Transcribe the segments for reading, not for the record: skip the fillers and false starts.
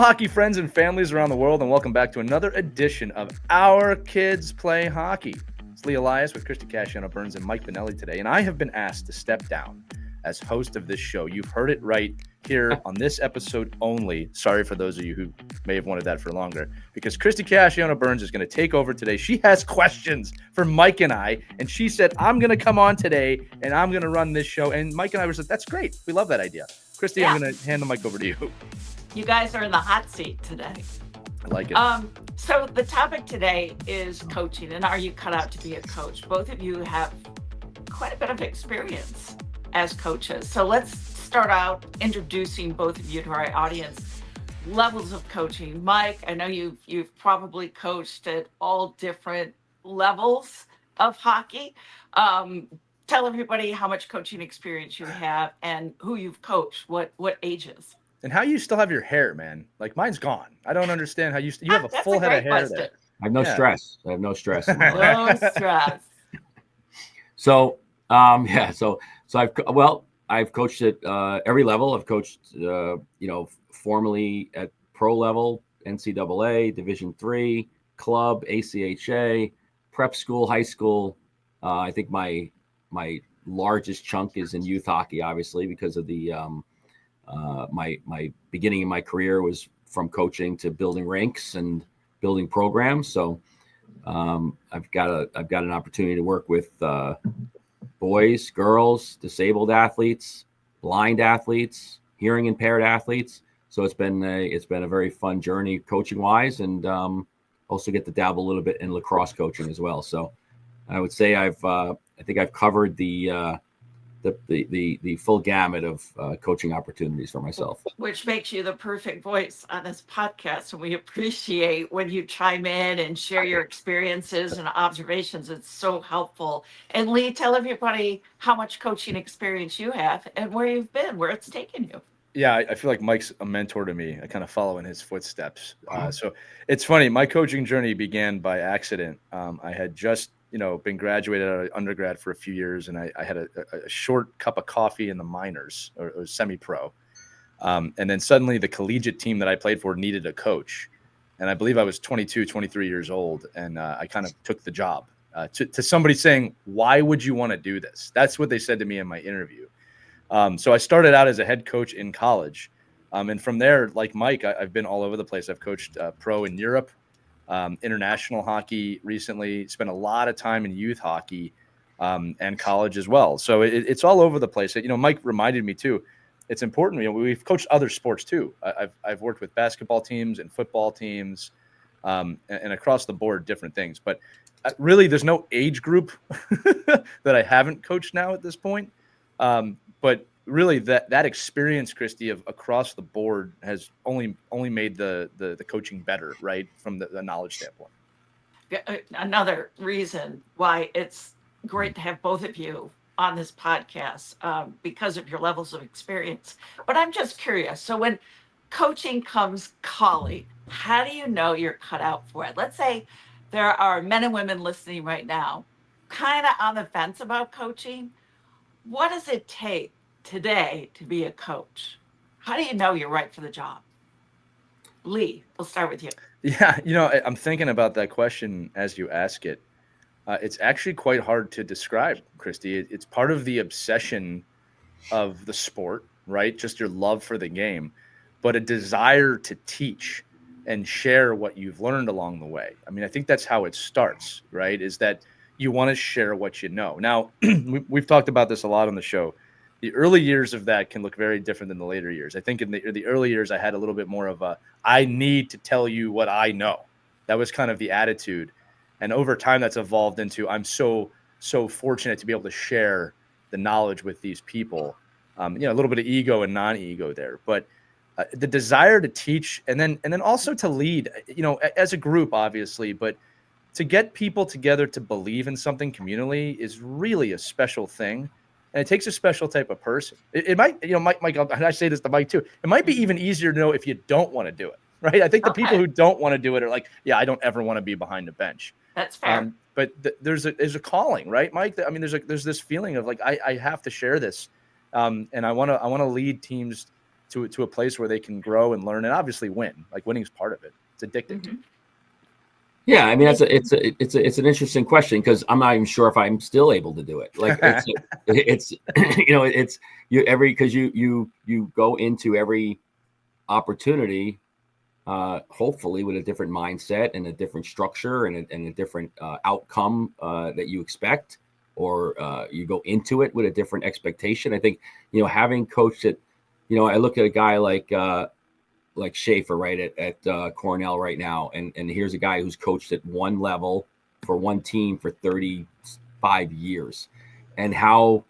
hockey friends and families around the world, and welcome back to another edition of Our Kids Play Hockey. It's Lee Elias with Christy Burns and Mike Benelli today, and I have been asked to step down as host of this show. You've heard it right here on this episode only. Sorry for those of you who may have wanted that for longer, because Christy Burns is going to take over today. She has questions for Mike and I, and she said, I'm going to come on today, and I'm going to run this show. And Mike and I were like, that's great. We love that idea. Christy, I'm going to hand the mic over to you. You guys are in the hot seat today. I like it. So the topic today is coaching, and are you cut out to be a coach? Both of you have quite a bit of experience as coaches. So let's start out introducing both of you to our audience. Levels of coaching. Mike, I know you've probably coached at all different levels of hockey. Tell everybody how much coaching experience you have and who you've coached, what ages. And how you still have your hair, man? Like, mine's gone. I don't understand how you have a full head of hair there. I have no stress. I have no stress. No stress. So I've coached at every level. I've coached, formally at pro level, NCAA, Division III, club, ACHA, prep school, high school. I think my largest chunk is in youth hockey, obviously, because of the my beginning in my career was from coaching to building ranks and building programs. So I've got an opportunity to work with boys, girls, disabled athletes, blind athletes, hearing impaired athletes. So it's been a very fun journey coaching wise, and also get to dabble a little bit in lacrosse coaching as well. So I would say I think I've covered the full gamut of coaching opportunities for myself. Which makes you the perfect voice on this podcast. And we appreciate when you chime in and share your experiences and observations. It's so helpful. And Lee, tell everybody how much coaching experience you have and where you've been, where it's taken you. Yeah, I feel like Mike's a mentor to me. I kind of follow in his footsteps. So it's funny. My coaching journey began by accident. I had just been graduated out of undergrad for a few years, and I had a short cup of coffee in the minors or semi-pro. And then suddenly the collegiate team that I played for needed a coach. And I believe I was 22, 23 years old. And I kind of took the job to somebody saying, why would you want to do this? That's what they said to me in my interview. So I started out as a head coach in college. And from there, like Mike, I've been all over the place. I've coached pro in Europe. International hockey recently, spent a lot of time in youth hockey and college as well. So it's all over the place. Mike reminded me too, it's important. We've coached other sports too. I've worked with basketball teams and football teams and across the board, different things. But really, there's no age group that I haven't coached now at this point. But really, that experience, Christy, of across the board has only made the coaching better, right, from the knowledge standpoint. Another reason why it's great to have both of you on this podcast because of your levels of experience. But I'm just curious. So when coaching comes calling, how do you know you're cut out for it? Let's say there are men and women listening right now, kind of on the fence about coaching. What does it take today to be a coach? How do you know you're right for the job? Lee, we'll start with you. Yeah, I'm thinking about that question as you ask it. It's actually quite hard to describe, Christy. It's part of the obsession of the sport, right? Just your love for the game, but a desire to teach and share what you've learned along the way. I mean, I think that's how it starts, right? Is that you want to share what you know. Now, we've talked about this a lot on the show. The early years of that can look very different than the later years. I think in the early years, I had a little bit more of I need to tell you what I know. That was kind of the attitude. And over time, that's evolved into I'm so fortunate to be able to share the knowledge with these people. A little bit of ego and non-ego there. But the desire to teach and then also to lead, as a group, obviously, but to get people together to believe in something communally is really a special thing. And it takes a special type of person. It might, Mike, and I say this to Mike too, it might be even easier to know if you don't want to do it, right? I think the people who don't want to do it are like, yeah, I don't ever want to be behind a bench. That's fair. But there's a calling, right, Mike? I mean, there's this feeling of like, I have to share this. And I want to lead teams to a place where they can grow and learn and obviously win. Like winning is part of it. It's addictive. Mm-hmm. Yeah, I mean it's an interesting question because I'm not even sure if I'm still able to do it. Like it's it's because you go into every opportunity hopefully with a different mindset and a different structure and a different outcome that you expect, or you go into it with a different expectation. I think having coached it, I look at a guy like Schaefer, right, at Cornell right now. And here's a guy who's coached at one level for one team for 35 years, and how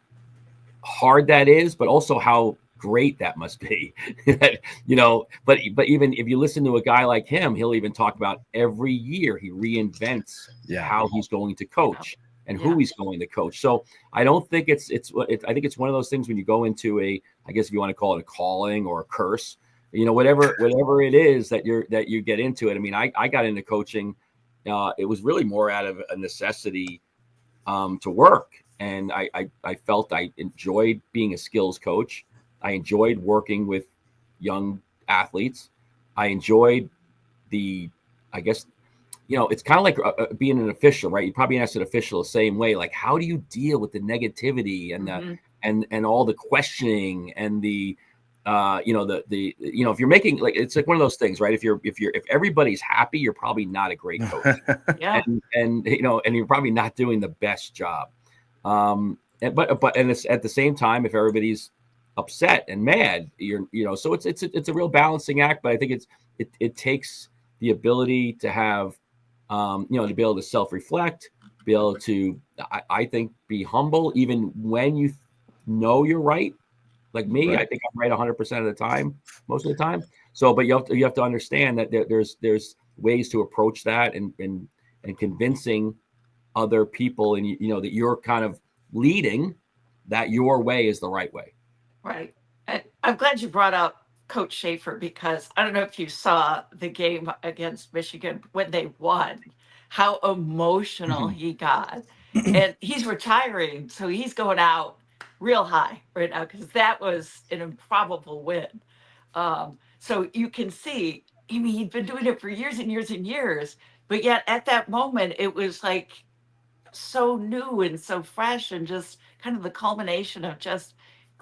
hard that is, but also how great that must be. But even if you listen to a guy like him, he'll even talk about every year he reinvents how he's going to coach and who he's going to coach. So I don't think I think it's one of those things when you go into I guess if you want to call it a calling or a curse, whatever it is that you get into it. I mean, I got into coaching. It was really more out of a necessity to work. And I felt I enjoyed being a skills coach. I enjoyed working with young athletes. I enjoyed I guess, it's kind of like being an official, right? You probably asked an official the same way. Like, how do you deal with the negativity and and all the questioning and if you're making, like, it's like one of those things, right? If everybody's happy, you're probably not a great coach. and you're probably not doing the best job. But it's at the same time, if everybody's upset and mad, so it's a real balancing act. But I think it takes the ability to have, to be able to self-reflect, be able to, I think, be humble, even when you know you're right. Like me, right. I think I'm right 100% of the time, most of the time. So, but you have to understand that there's ways to approach that and convincing other people, and that you're kind of leading that your way is the right way. Right. And I'm glad you brought up Coach Schaefer, because I don't know if you saw the game against Michigan when they won, how emotional he got. And he's retiring, so he's going out real high right now because that was an improbable win. So you can see, I mean, he'd been doing it for years and years and years, but yet at that moment, it was like so new and so fresh and just kind of the culmination of just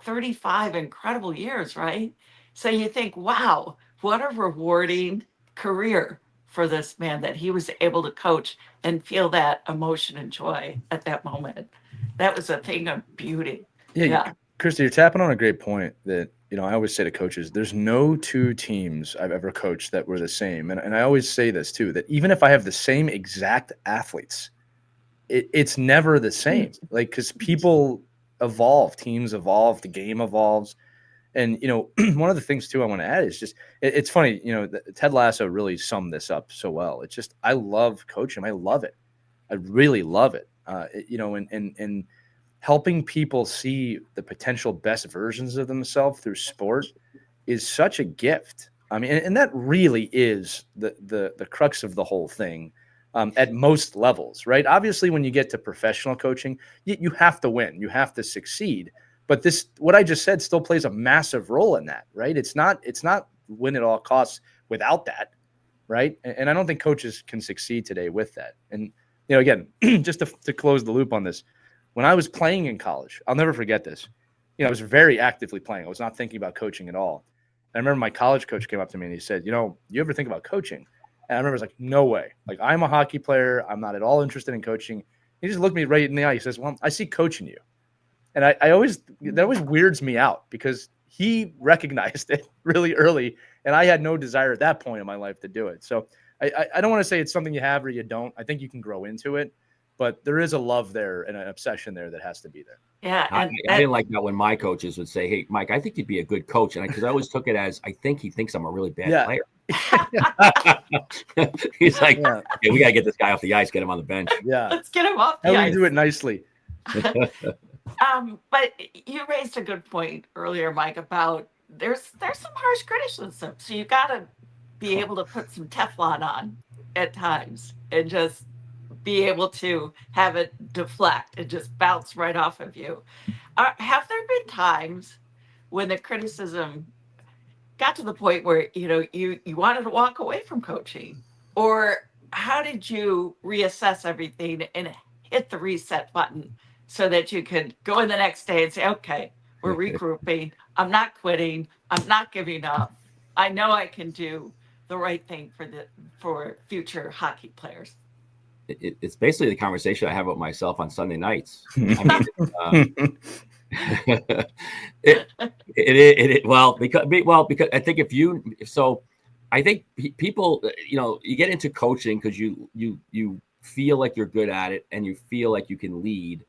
35 incredible years, right? So you think, wow, what a rewarding career for this man that he was able to coach and feel that emotion and joy at that moment. That was a thing of beauty. Yeah. Christy, you're tapping on a great point that, I always say to coaches, there's no two teams I've ever coached that were the same. And I always say this too, that even if I have the same exact athletes, it's never the same. Like, because people evolve, teams evolve, the game evolves. And, one of the things too I want to add is just, it's funny, Ted Lasso really summed this up so well. It's just, I love coaching. I love it. I really love it. And helping people see the potential best versions of themselves through sport is such a gift. I mean, and that really is the crux of the whole thing. At most levels, right? Obviously, when you get to professional coaching, you have to win, you have to succeed. But what I just said still plays a massive role in that, right? It's not win at all costs without that, right? And I don't think coaches can succeed today with that. And again, just to close the loop on this, when I was playing in college, I'll never forget this. I was very actively playing. I was not thinking about coaching at all. And I remember my college coach came up to me and he said, you ever think about coaching? And I remember I was like, no way. Like, I'm a hockey player. I'm not at all interested in coaching. He just looked me right in the eye. He says, well, I see coaching you. And that always weirds me out because he recognized it really early. And I had no desire at that point in my life to do it. So I don't want to say it's something you have or you don't. I think you can grow into it. But there is a love there and an obsession there that has to be there. Yeah. I didn't like that when my coaches would say, hey, Mike, I think you'd be a good coach. And because I always took it as, I think he thinks I'm a really bad player. He's like, okay, we got to get this guy off the ice, get him on the bench. Yeah. Let's get him off the ice. Do it nicely. But you raised a good point earlier, Mike, about there's some harsh criticism. So you got to be able to put some Teflon on at times and just be able to have it deflect and just bounce right off of you. Have there been times when the criticism got to the point where, you wanted to walk away from coaching? Or how did you reassess everything and hit the reset button so that you could go in the next day and say, okay, we're regrouping. I'm not quitting. I'm not giving up. I know I can do the right thing for future hockey players. It's basically the conversation I have with myself on Sunday nights. I mean, because I think I think people, you get into coaching because you feel like you're good at it and you feel like you can lead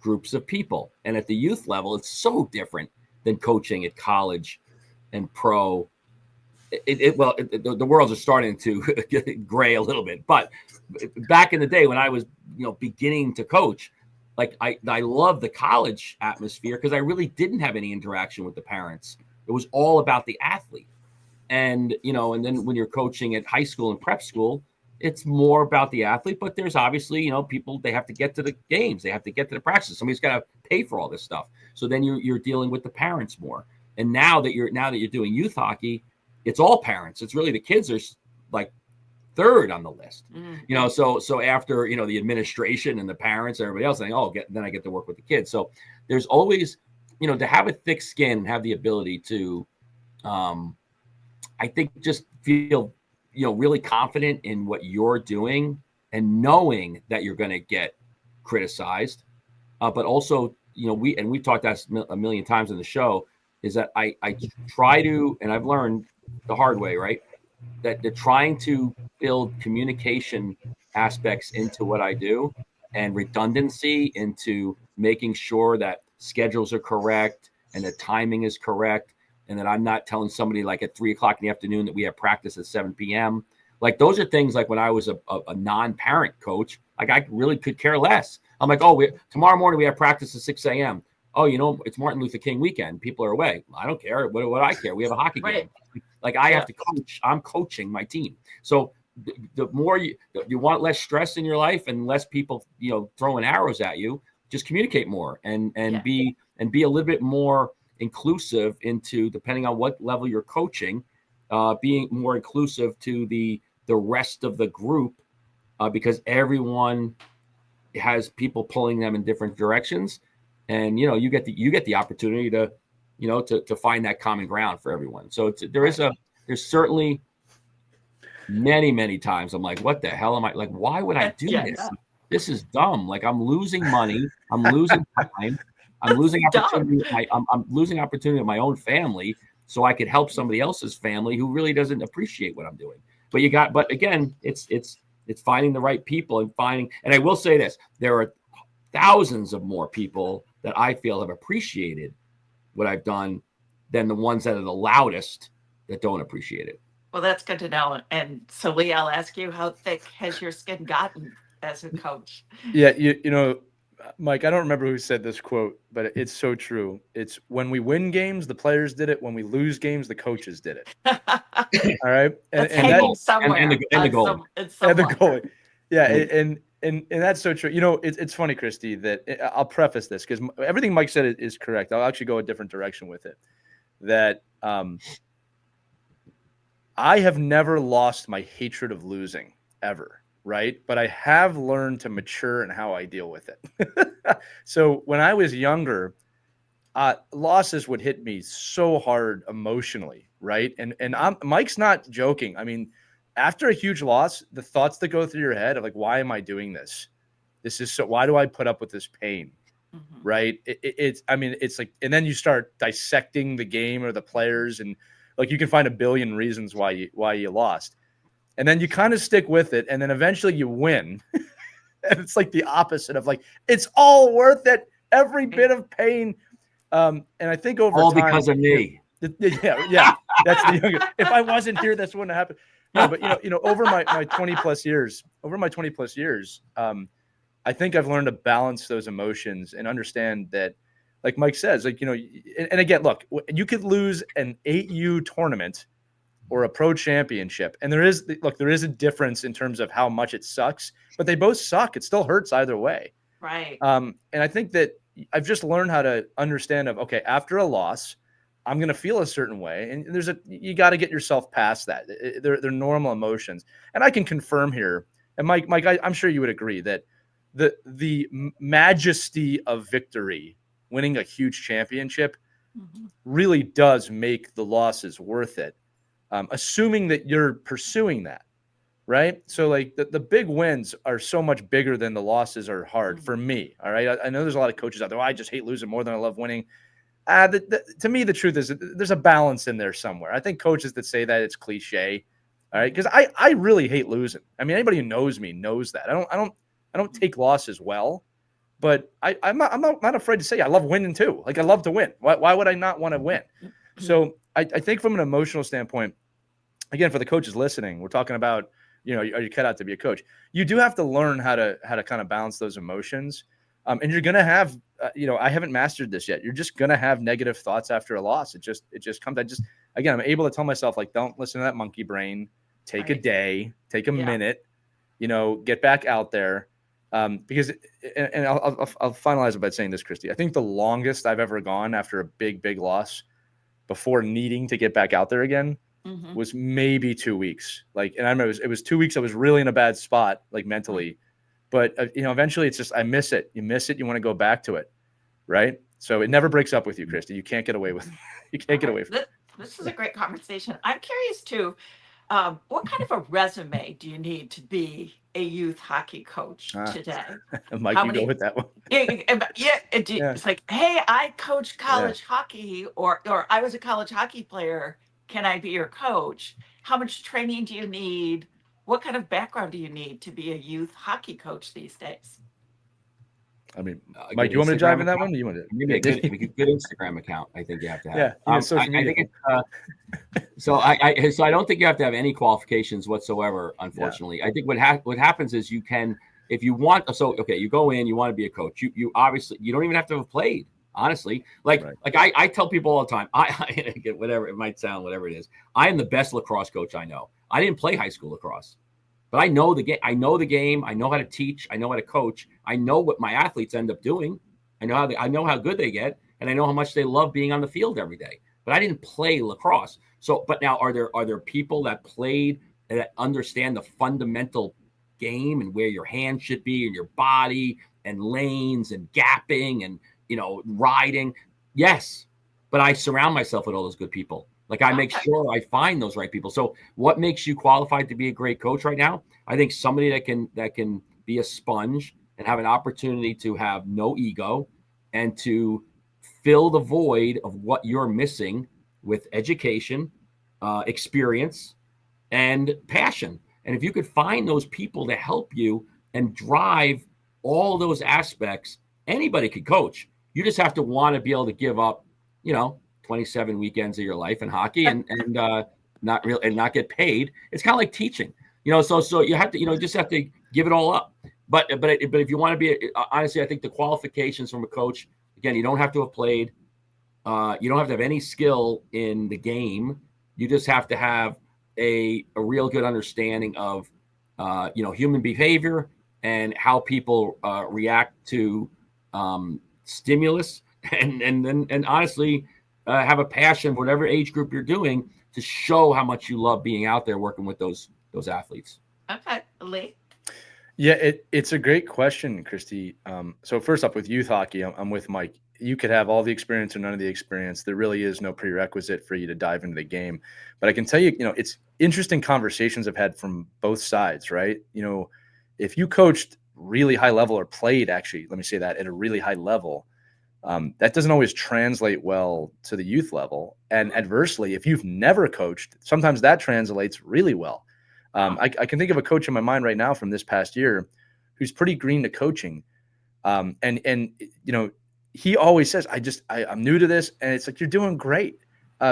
groups of people. And at the youth level, it's so different than coaching at college and pro. The worlds are starting to get gray a little bit, but back in the day when I was, beginning to coach, like I love the college atmosphere because I really didn't have any interaction with the parents. It was all about the athlete. And, and then when you're coaching at high school and prep school, it's more about the athlete, but there's obviously, people, they have to get to the games. They have to get to the practice. Somebody's got to pay for all this stuff. So then you're dealing with the parents more. And now that you're doing youth hockey, it's all parents. It's really the kids are like third on the list, so after, the administration and the parents and everybody else saying, then I get to work with the kids. So there's always, to have a thick skin and have the ability to, I think just feel, really confident in what you're doing and knowing that you're going to get criticized. But also, we've talked that a million times in the show, is that I try to, and I've learned the hard way, right? That they're trying to build communication aspects into what I do and redundancy into making sure that schedules are correct and the timing is correct. And that I'm not telling somebody like at 3:00 in the afternoon that we have practice at 7 p.m. Like those are things like when I was a non-parent coach, like I really could care less. I'm like, tomorrow morning we have practice at 6 a.m. Oh, it's Martin Luther King weekend. People are away. I don't care. What do I care? We have a hockey game. Like I have to coach. I'm coaching my team. So the more you want less stress in your life and less people, throwing arrows at you, just communicate more and be a little bit more inclusive into, depending on what level you're coaching, being more inclusive to the rest of the group, because everyone has people pulling them in different directions. And, you get the opportunity to, to find that common ground for everyone. So there's certainly many, many times I'm like, what the hell am I like? Why would I do this? Yeah. This is dumb. Like I'm losing money. I'm losing time. I'm losing opportunity. I'm losing opportunity of my own family, so I could help somebody else's family who really doesn't appreciate what I'm doing. But again, it's finding the right people and I will say this: there are thousands of more people that I feel have appreciated what I've done than the ones that are the loudest that don't appreciate it. Well, that's good to know. And so, Lee, I'll ask you, how thick has your skin gotten as a coach? Yeah, Mike, I don't remember who said this quote, but it's so true. It's when we win games, the players did it. When we lose games, the coaches did it. All right, and the goal. And the goal. Yeah, and that's so true. It's funny, Christy, that I'll preface this because everything Mike said is correct. I'll actually go a different direction with it. That I have never lost my hatred of losing ever. Right. But I have learned to mature in how I deal with it. So when I was younger, losses would hit me so hard emotionally. Right. And Mike's not joking. I mean, after a huge loss, the thoughts that go through your head of like, why am I doing this? Why do I put up with this pain? Mm-hmm. Right. It's like, and then you start dissecting the game or the players, and like you can find a billion reasons why you lost. And then you kind of stick with it, and then eventually you win. And it's like the opposite of like, it's all worth it, every bit of pain. And I think over all time, because of me. Yeah, that's the younger. If I wasn't here, this wouldn't happen. No, but over my 20 plus years, I think I've learned to balance those emotions and understand that, like Mike says, like and again, look, you could lose an 8U tournament or a pro championship. And there is a difference in terms of how much it sucks, but they both suck. It still hurts either way. Right. And I think that I've just learned how to understand okay, after a loss, I'm going to feel a certain way. And you got to get yourself past that. They're normal emotions. And I can confirm here, and Mike, I'm sure you would agree that the majesty of victory, winning a huge championship, really does make the losses worth it. Assuming that you're pursuing that, right? So like the big wins are so much bigger than the losses are hard for me. All right. I know there's a lot of coaches out there. I just hate losing more than I love winning. To me, the truth is there's a balance in there somewhere. I think coaches that say that, it's cliche. All right. Cause I really hate losing. I mean, anybody who knows me knows that. I don't take losses well, but I'm not afraid to say I love winning too. Like I love to win. Why would I not want to win? So I think from an emotional standpoint, again, for the coaches listening, we're talking about, are you cut out to be a coach? You do have to learn how to kind of balance those emotions. And you're going to have, I haven't mastered this yet. You're just going to have negative thoughts after a loss. It just comes. Again, I'm able to tell myself, like, don't listen to that monkey brain, take a day, take a minute, get back out there. Because, and I'll finalize it by saying this, Christy, I think the longest I've ever gone after a big, big loss before needing to get back out there again was maybe 2 weeks. Like, and I remember it was 2 weeks. I was really in a bad spot, like mentally, but eventually it's just, I miss it. You miss it. You want to go back to it. Right. So it never breaks up with you, Christy. You can't get away with, you can't get away from it. This is a great conversation. I'm curious too. What kind of a resume do you need to be a youth hockey coach today? Mike, go with that one. It's like, hey, I coached college hockey, or I was a college hockey player. Can I be your coach? How much training do you need? What kind of background do you need to be a youth hockey coach these days? I mean, Mike, you want me to dive in that one? You want to maybe a good Instagram account? I think you have to have. Yeah, social media. I think so I don't think you have to have any qualifications whatsoever. Unfortunately, I think what happens is you can, if you want. So you go in, you want to be a coach. You obviously you don't even have to have played. Honestly, I tell people all the time, I whatever it might sound, whatever it is, I am the best lacrosse coach I know. I didn't play high school lacrosse, but I know the game. I know the game. I know how to teach. I know how to coach. I know what my athletes end up doing. I know how good they get, and I know how much they love being on the field every day. But I didn't play lacrosse. So, but now are there people that played that understand the fundamental game and where your hand should be and your body and lanes and gapping and riding? Yes, but I surround myself with all those good people. Like I make sure I find those right people. So what makes you qualified to be a great coach right now? I think somebody that can be a sponge and have an opportunity to have no ego and to fill the void of what you're missing with education, experience, and passion. And if you could find those people to help you and drive all those aspects, anybody could coach. You just have to want to be able to give up, 27 weekends of your life in hockey and not get paid. It's kind of like teaching, so you have to, just have to give it all up. But if you want to be, honestly, I think the qualifications from a coach, again, you don't have to have played. You don't have to have any skill in the game. You just have to have a real good understanding of, human behavior and how people react to stimulus, and honestly, have a passion for whatever age group you're doing to show how much you love being out there working with those athletes. Okay, Lee. Yeah, it's a great question, Christy. So first up, with youth hockey, I'm with Mike. You could have all the experience or none of the experience. There really is no prerequisite for you to dive into the game. But I can tell you, it's interesting conversations I've had from both sides, right? If you coached really high level or played, actually, let me say that, at a really high level, that doesn't always translate well to the youth level. And adversely, if you've never coached, sometimes that translates really well. I can think of a coach in my mind right now from this past year who's pretty green to coaching. And he always says, I'm new to this. And it's like, you're doing great,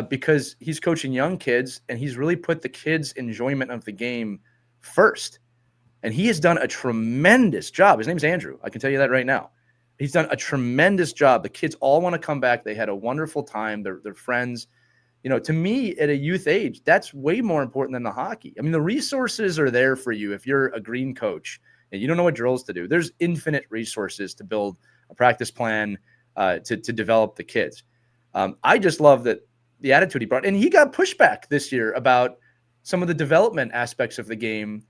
because he's coaching young kids and he's really put the kids' enjoyment of the game first. And he has done a tremendous job. His name's Andrew. I can tell you that right now. He's done a tremendous job. The kids all want to come back. They had a wonderful time. They're friends. To me, at a youth age, that's way more important than the hockey. I mean, the resources are there for you if you're a green coach and you don't know what drills to do. There's infinite resources to build a practice plan, to develop the kids. I just love that the attitude he brought. And he got pushback this year about some of the development aspects of the game.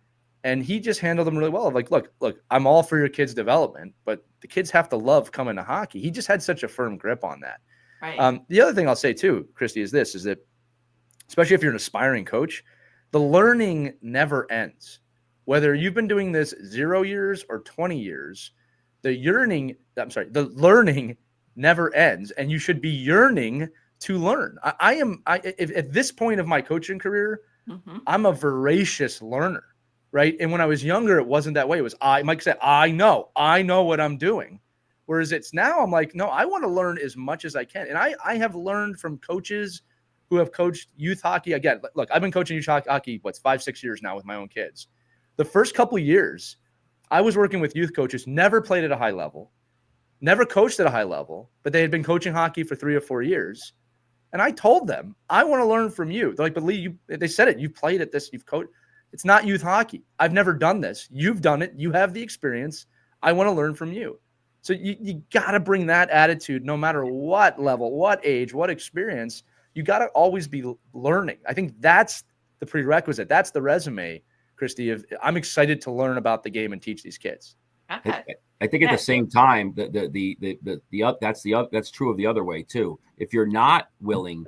And he just handled them really well. Like, look, I'm all for your kids' development, but the kids have to love coming to hockey. He just had such a firm grip on that. Right. The other thing I'll say too, Christy, is that especially if you're an aspiring coach, the learning never ends. Whether you've been doing this 0 years or 20 years, the learning never ends, and you should be yearning to learn. If at this point of my coaching career, I'm a voracious learner, right? And when I was younger, it wasn't that way. It was Mike said, I know what I'm doing. Whereas it's now, I'm like, no, I want to learn as much as I can. And I have learned from coaches who have coached youth hockey. Again, look, I've been coaching youth hockey, 5-6 years now with my own kids. The first couple of years, I was working with youth coaches, never played at a high level, never coached at a high level, but they had been coaching hockey for 3 or 4 years. And I told them, I want to learn from you. They're like, but Lee, they said it. You played at this. You've coached. It's not youth hockey. I've never done this. You've done it. You have the experience. I want to learn from you. So you got to bring that attitude no matter what level, what age, what experience. You got to always be learning. I think that's the prerequisite. That's the resume, Christy. I'm excited to learn about the game and teach these kids. Okay. I think at the same time, that's true of the other way too. If you're not willing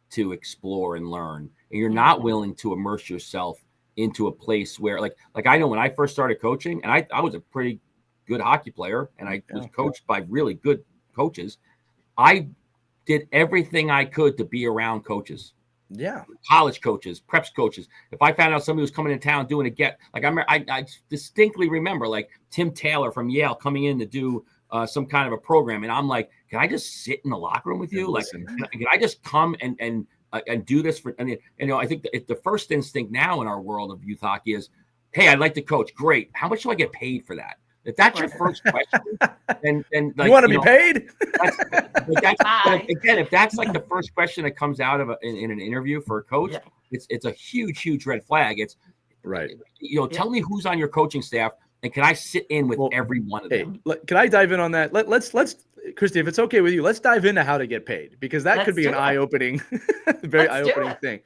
to explore and learn, and you're not willing to immerse yourself into a place where, like I know when I first started coaching, and I was a pretty good hockey player, and I was coached by really good coaches. I did everything I could to be around coaches. Yeah. College coaches, preps coaches. If I found out somebody was coming in town doing I distinctly remember like Tim Taylor from Yale coming in to do some kind of a program. And I'm like, can I just sit in the locker room with you? Like, can I just come and do this for, and I think the first instinct now in our world of youth hockey is, hey, I'd like to coach. Great. How much do I get paid for that? If that's your first question, then like, you want to be paid? Again, if that's like the first question that comes out of in an interview for a coach, it's a huge red flag. It's right. Tell me who's on your coaching staff, and can I sit in with every one of them? Can I dive in on that? Let's Christy, if it's okay with you, let's dive into how to get paid, because that could be an eye-opening, very eye-opening thing.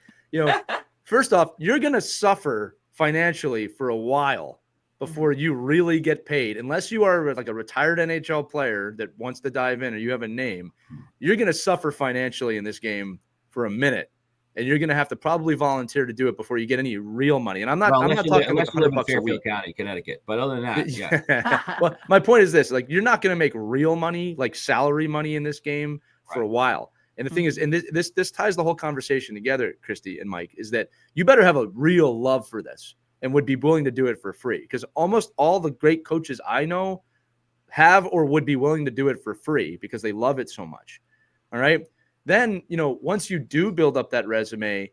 First off, you're going to suffer financially for a while before you really get paid, unless you are like a retired NHL player that wants to dive in or you have a name. You're going to suffer financially in this game for a minute, and you're going to have to probably volunteer to do it before you get any real money. And I'm not talking about $100 a week, County, Connecticut, but other than that, yeah. Well, my point is this: like, you're not going to make real money, like salary money, in this game for a while. And the thing is, and this ties the whole conversation together, Christy and Mike, is that you better have a real love for this and would be willing to do it for free, because almost all the great coaches I know have or would be willing to do it for free because they love it so much. All right. Then, once you do build up that resume,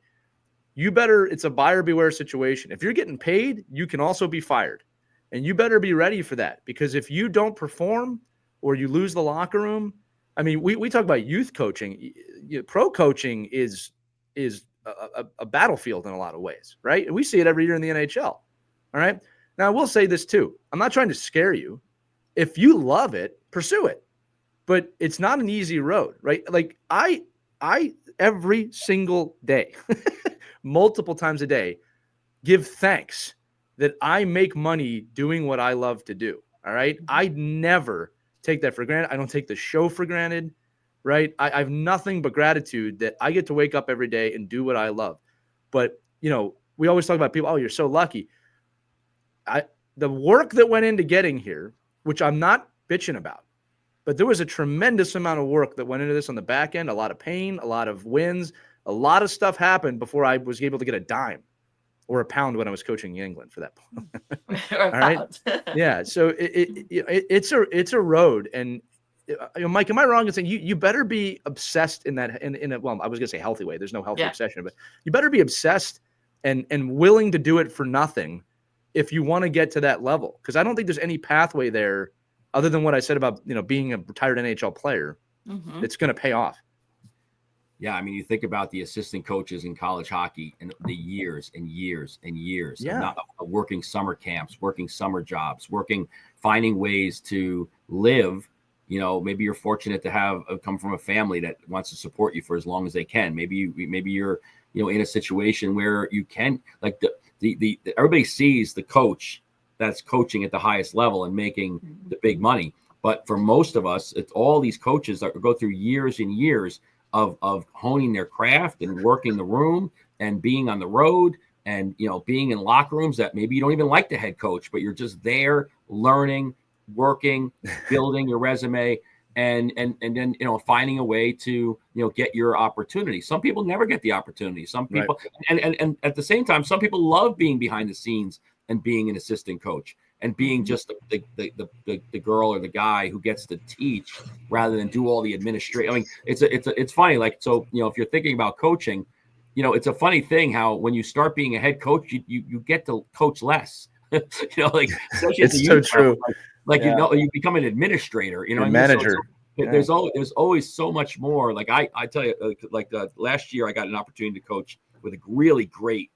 it's a buyer beware situation. If you're getting paid, you can also be fired, and you better be ready for that, because if you don't perform or you lose the locker room, I mean, we talk about youth coaching. Pro coaching is a battlefield in a lot of ways, right? And we see it every year in the NHL. All right. Now, I will say this too. I'm not trying to scare you. If you love it, pursue it. But it's not an easy road, right? Like I every single day, multiple times a day, give thanks that I make money doing what I love to do. All right. I never take that for granted. I don't take the show for granted. Right. I have nothing but gratitude that I get to wake up every day and do what I love. But, we always talk about people, oh, you're so lucky. The work that went into getting here, which I'm not bitching about, but there was a tremendous amount of work that went into this on the back end, a lot of pain, a lot of wins, a lot of stuff happened before I was able to get a dime or a pound when I was coaching England, for that point. All right. Yeah. So it's a road. And Mike, am I wrong in saying you better be obsessed in that, well, I was going to say healthy way. There's no healthy obsession, but you better be obsessed and willing to do it for nothing if you want to get to that level. Because I don't think there's any pathway there other than what I said about, being a retired NHL player. It's going to pay off. Yeah, I mean, you think about the assistant coaches in college hockey and the years and years and years of working summer camps, working summer jobs, finding ways to live, maybe you're fortunate to have come from a family that wants to support you for as long as they can. Maybe you're, in a situation where you can, like the everybody sees the coach that's coaching at the highest level and making the big money. But for most of us, it's all these coaches that go through years and years of honing their craft and working the room and being on the road and, being in locker rooms that maybe you don't even like the head coach, but you're just there learning, working, building your resume, and then, finding a way to, get your opportunity. Some people never get the opportunity. Some people, right. and at the same time, some people love being behind the scenes and being an assistant coach and being just the girl or the guy who gets to teach rather than do all the administration. I mean, it's funny. Like, so, if you're thinking about coaching, it's a funny thing how when you start being a head coach, you get to coach less, like, it's so true. Like, you become an administrator, manager. So there's always so much more. Like I tell you, last year I got an opportunity to coach with a really great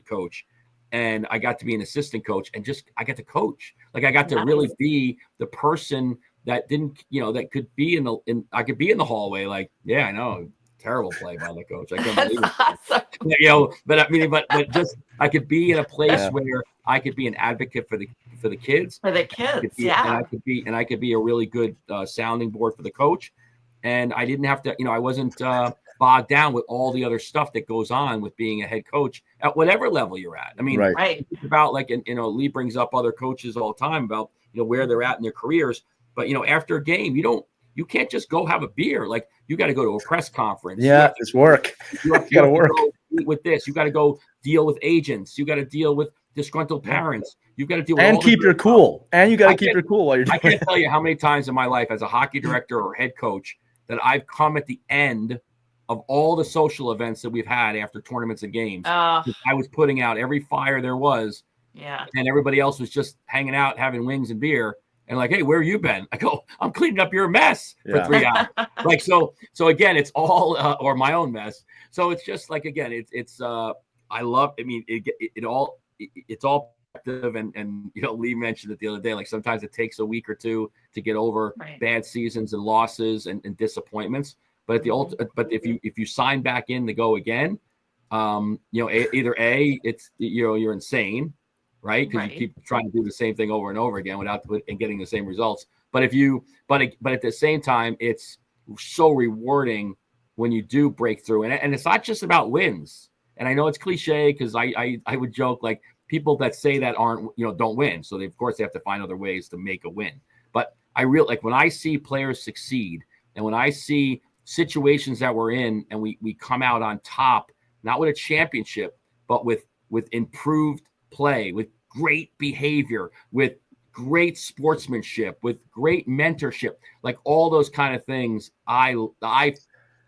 coach. And I got to be an assistant coach and I got to coach. Like I got to really be the person that didn't, that could be I could be in the hallway. Like, yeah, I know. Terrible play by the coach. I couldn't believe it. Awesome. But I mean, but just I could be in a place where I could be an advocate for the kids. For the kids, and I could be a really good sounding board for the coach. And I didn't have to, I wasn't bogged down with all the other stuff that goes on with being a head coach at whatever level you're at. I mean, it's about like, and Lee brings up other coaches all the time about where they're at in their careers. But after a game, you can't just go have a beer. Like you got to go to a press conference. Yeah, it's work. You got to work with this. You got to go deal with agents. You got to deal with disgruntled parents. You got to deal with and keep your cool. And you got to keep your cool while you're doing it. I can't tell you how many times in my life as a hockey director or head coach that I've come at the end of all the social events that we've had after tournaments and games. I was putting out every fire there was. Yeah. And everybody else was just hanging out, having wings and beer. And like, hey, where you been? I go, I'm cleaning up your mess for 3 hours. Like, so again, it's all, or my own mess. So it's just like, again, it's I love, I mean, it's all active. And Lee mentioned it the other day, like sometimes it takes a week or two to get over bad seasons and losses and disappointments. But but if you sign back in to go again, either it's, you're insane. Right, because you keep trying to do the same thing over and over again and getting the same results. But at the same time, it's so rewarding when you do break through, and it's not just about wins. And I know it's cliche because I would joke like people that say that aren't don't win, so they have to find other ways to make a win. But I really like when I see players succeed and when I see situations that we're in and we come out on top, not with a championship, but with improved play, with great behavior, with great sportsmanship, with great mentorship, like all those kind of things. I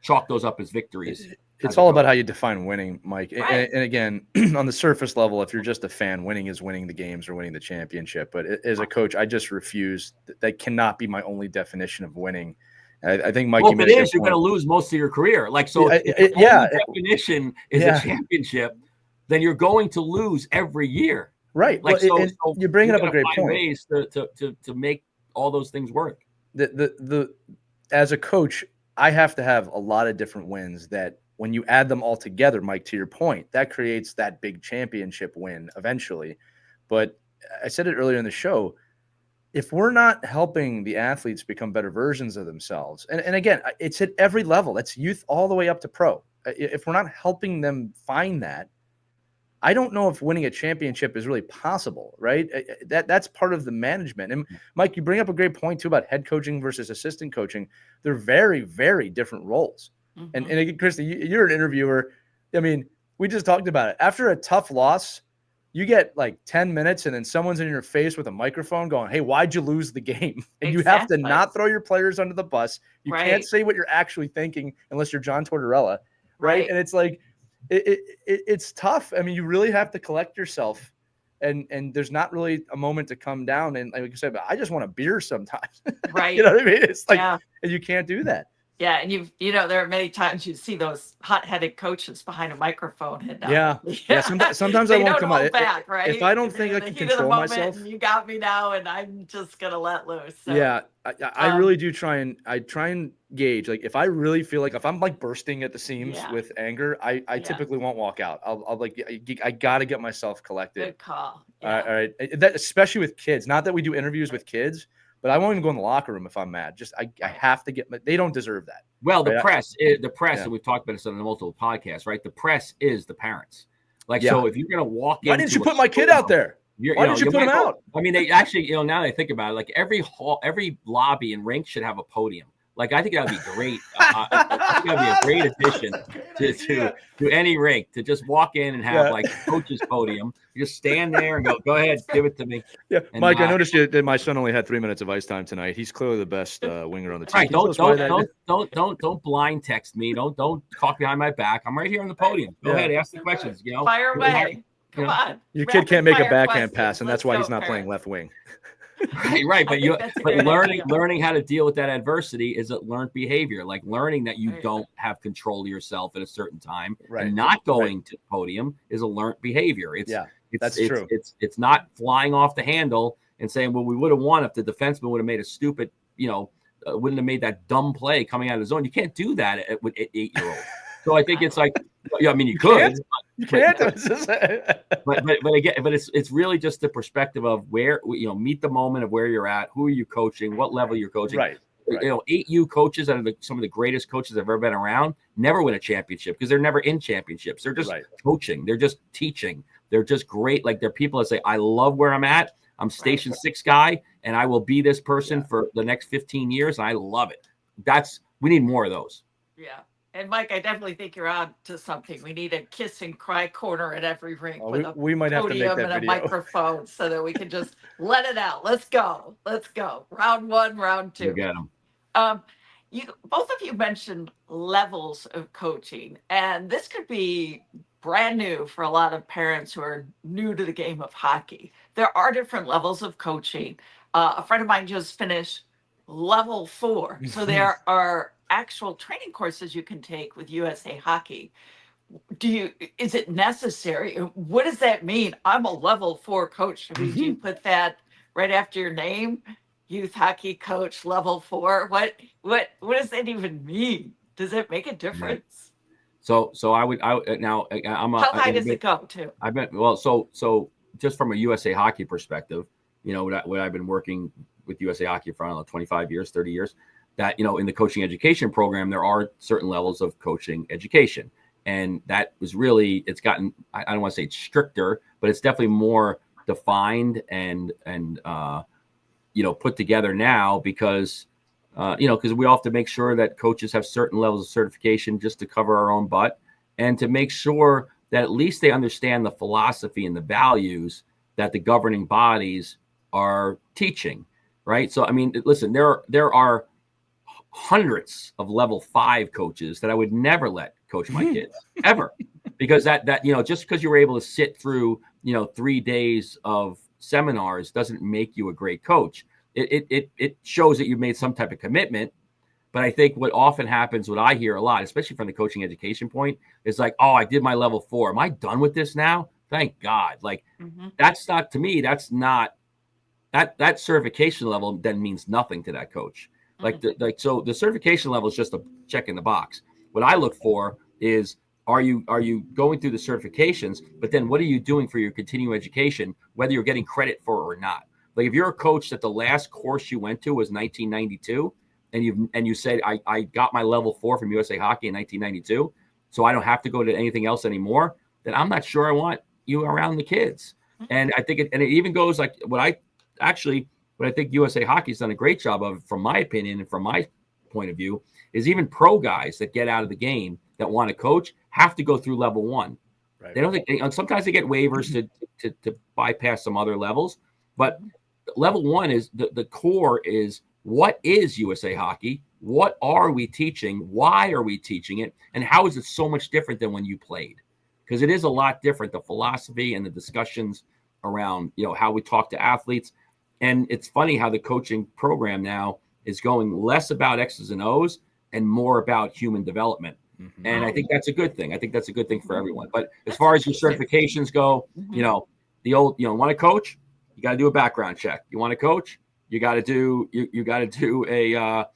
chalk those up as victories. It's all about how you define winning, Mike. And again, on the surface level, if you're just a fan, winning is winning the games or winning the championship. But as a coach, I just refuse. That cannot be my only definition of winning. I think, Mike, if it is, you're going to lose most of your career. Like, so if the definition is a championship, then you're going to lose every year. Right. Like, so you're bringing up a great point. Ways to make all those things work. As a coach, I have to have a lot of different wins that when you add them all together, Mike, to your point, that creates that big championship win eventually. But I said it earlier in the show, if we're not helping the athletes become better versions of themselves, and again, it's at every level, that's youth all the way up to pro. If we're not helping them find that, I don't know if winning a championship is really possible, right? That's part of the management. And Mike, you bring up a great point too about head coaching versus assistant coaching. They're very, very different roles. Mm-hmm. And again, Christy, you're an interviewer. I mean, we just talked about it. After a tough loss, you get like 10 minutes and then someone's in your face with a microphone going, hey, why'd you lose the game? And you have to not throw your players under the bus. You can't say what you're actually thinking unless you're John Tortorella, right? And it's like, it's tough. I mean, you really have to collect yourself, and there's not really a moment to come down. And like you said, but I just want a beer sometimes, right? You know what I mean? It's like, and you can't do that. Yeah, and there are many times you see those hot-headed coaches behind a microphone, and Yeah. Sometimes I they won't don't come out hold back, right? if I don't They're think I in the can heat of the control moment, myself. and you got me now, and I'm just gonna let loose. So, Yeah, I really do try and gauge, like, if I really feel like if I'm, like, bursting at the seams yeah, with anger, I yeah, typically won't walk out. I'll like, I gotta get myself collected. good call. All Yeah, right. That especially with kids, not that we do interviews with kids, but I won't even go in the locker room if I'm mad. Just I right. have to get they don't deserve that, Well, the right? press, Yeah. and we've talked about this on multiple podcasts, right? The press is the parents. Like, Yeah. so if you're going to walk Why didn't you into a put my kid school, out there? Why didn't you you put him might go. out? I mean, they actually, now that I think about it, like every lobby and rink should have a podium. Like, I think that would be great. I think that would be a great addition That's a great to idea. any rink, to just walk in and have Yeah. like a coach's podium. You just stand there and go ahead, give it to me. Yeah, And Mike, I noticed that my son only had 3 minutes of ice time tonight. He's clearly the best winger on the team. right, Can you tell us why that is? don't blind text me. Don't talk behind my back. I'm right here on the podium. Go Yeah. ahead, ask the questions. Fire away. Come on. Your kid can't make a backhand pass, and Let's that's why he's go, not playing parents. left wing. Right. I think that's a great Learning how to deal with that adversity is a learned behavior. Like learning that you Right. don't have control of yourself at a certain time, Right. and not going to the podium is a learned behavior. That's true. It's not flying off the handle and saying, well, we would have won if the defenseman would have made a stupid, wouldn't have made that dumb play coming out of the zone. You can't do that with 8-year-olds. So I think it's like, I mean, you could. You can't. But it's really just the perspective of where, meet the moment of where you're at, who are you coaching, what level you're coaching. Right. 8U coaches that are some of the greatest coaches I've ever been around never win a championship because they're never in championships. They're just coaching. They're just teaching. They're just great. Like, they're people that say, I love where I'm at. I'm station 6 guy, and I will be this person for the next 15 years. And I love it. We need more of those. Yeah. And Mike, I definitely think you're on to something. We need a kiss and cry corner at every rink with we might have to make podium that and video. a microphone so that we can just let it out. Let's go. Round 1, round 2. You get them. Both of you mentioned levels of coaching, and this could be brand new for a lot of parents who are new to the game of hockey. There are different levels of coaching. A friend of mine just finished level 4. So there are actual training courses you can take with USA Hockey. Is it necessary? What does that mean? I'm a level 4 coach. I mean, do you put that right after your name? Youth hockey coach level 4. What does that even mean? Does it make a difference? So I would now I'm how high does it go to? I've been so just from a USA Hockey perspective, what I've been working with USA Hockey for, I don't know, 25 years, 30 years, that, in the coaching education program, there are certain levels of coaching education. And that was really, it's gotten, I don't want to say it's stricter, but it's definitely more defined and put together now because we all have to make sure that coaches have certain levels of certification just to cover our own butt and to make sure that at least they understand the philosophy and the values that the governing bodies are teaching, right? So, I mean, listen, there are hundreds of level 5 coaches that I would never let coach my kids ever, because that just because you were able to sit through 3 days of seminars doesn't make you a great coach. It shows that you've made some type of commitment. But I think what often happens, what I hear a lot, especially from the coaching education point, is like, oh, I did my level 4. Am I done with this now? Thank God. Like, that's not, to me, that's not, that certification level then means nothing to that coach. So the certification level is just a check in the box. What I look for is, are you going through the certifications, but then what are you doing for your continuing education, whether you're getting credit for it or not? Like, if you're a coach that the last course you went to was 1992, and you said, I got my level 4 from USA Hockey in 1992, so I don't have to go to anything else anymore, then I'm not sure I want you around the kids. And I think it even goes like what I think USA Hockey's done a great job of, from my opinion and from my point of view, is even pro guys that get out of the game that want to coach have to go through level 1. Right. They don't think, sometimes they get waivers to bypass some other levels, but level 1 is the core is, what is USA Hockey? What are we teaching? Why are we teaching it? And how is it so much different than when you played? Because it is a lot different, the philosophy and the discussions around, how we talk to athletes. And it's funny how the coaching program now is going less about X's and O's and more about human development. Mm-hmm. And I think that's a good thing. I think that's a good thing for everyone. But as That's far as your interesting. certifications go, you know, the old, you know, want to coach, you got to do a background check. You want to coach, you got to do, you got to do a,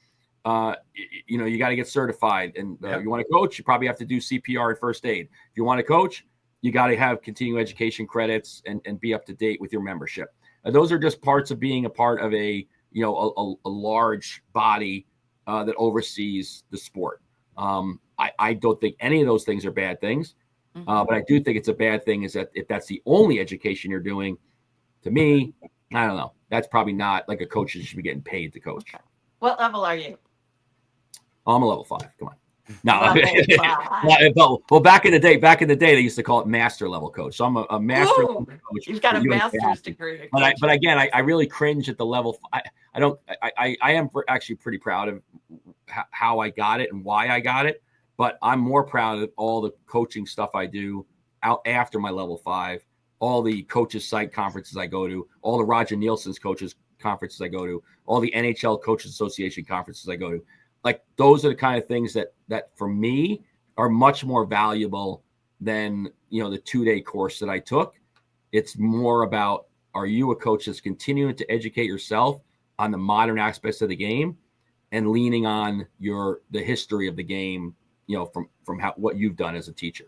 you know, you got to get certified. And you want to coach, you probably have to do CPR and first aid. If you want to coach, you got to have continuing education credits and be up to date with your membership. Those are just parts of being a part of a, you know, a large body that oversees the sport. I don't think any of those things are bad things, but I do think it's a bad thing is that if that's the only education you're doing, to me, I don't know. That's probably not like a coach that should be getting paid to coach. Okay. What level are you? I'm a level 5. Come on. No, Level 5. well, back in the day, they used to call it master level coach. So I'm a master level coach. You've got a master's degree. But again, I really cringe at the level. I am actually pretty proud of how I got it and why I got it. But I'm more proud of all the coaching stuff I do out after my level 5, all the coaches site conferences I go to, all the Roger Nielsen's coaches conferences I go to, all the NHL Coaches Association conferences I go to. Like those are the kind of things that for me are much more valuable than, you know, the 2-day course that I took. It's more about, are you a coach that's continuing to educate yourself on the modern aspects of the game and leaning on the history of the game, you know, from what you've done as a teacher.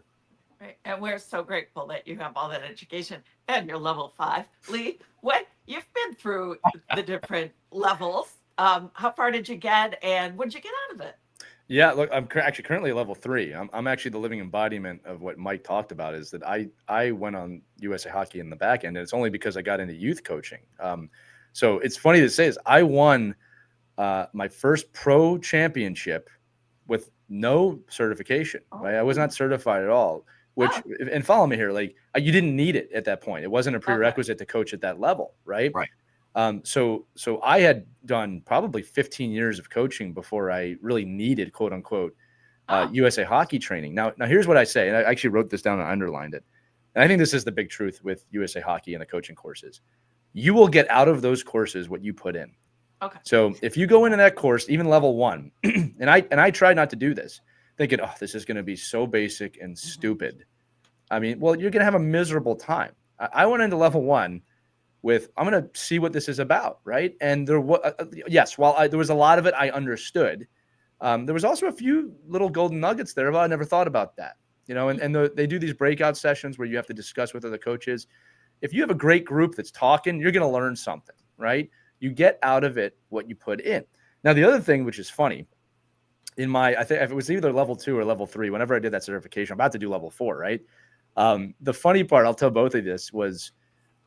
Right. And we're so grateful that you have all that education and you're level 5. Lee, what you've been through the different levels. How far did you get and what did you get out of it? Yeah, look, I'm actually currently level 3. I'm actually the living embodiment of what Mike talked about, is that I went on USA Hockey in the back end, and it's only because I got into youth coaching. So it's funny to say this. I won my first pro championship with no certification. Right? I was not certified at all, and follow me here, like you didn't need it at that point. It wasn't a prerequisite to coach at that level, right? Right. So I had done probably 15 years of coaching before I really needed, quote unquote, USA Hockey training. Now here's what I say, and I actually wrote this down and underlined it. And I think this is the big truth with USA Hockey and the coaching courses. You will get out of those courses what you put in. Okay. So if you go into that course, even level 1, and I tried not to do this, thinking, oh, this is going to be so basic and stupid. I mean, well, you're going to have a miserable time. I went into level 1 with, I'm going to see what this is about, right? And there was, yes, while there was a lot of it I understood, there was also a few little golden nuggets there, but I never thought about that, you know. And they do these breakout sessions where you have to discuss with other coaches. If you have a great group that's talking, you're going to learn something, right? You get out of it what you put in. Now, the other thing, which is funny, I think if it was either level 2 or level 3, whenever I did that certification, I'm about to do level 4, right? The funny part, I'll tell both of this, was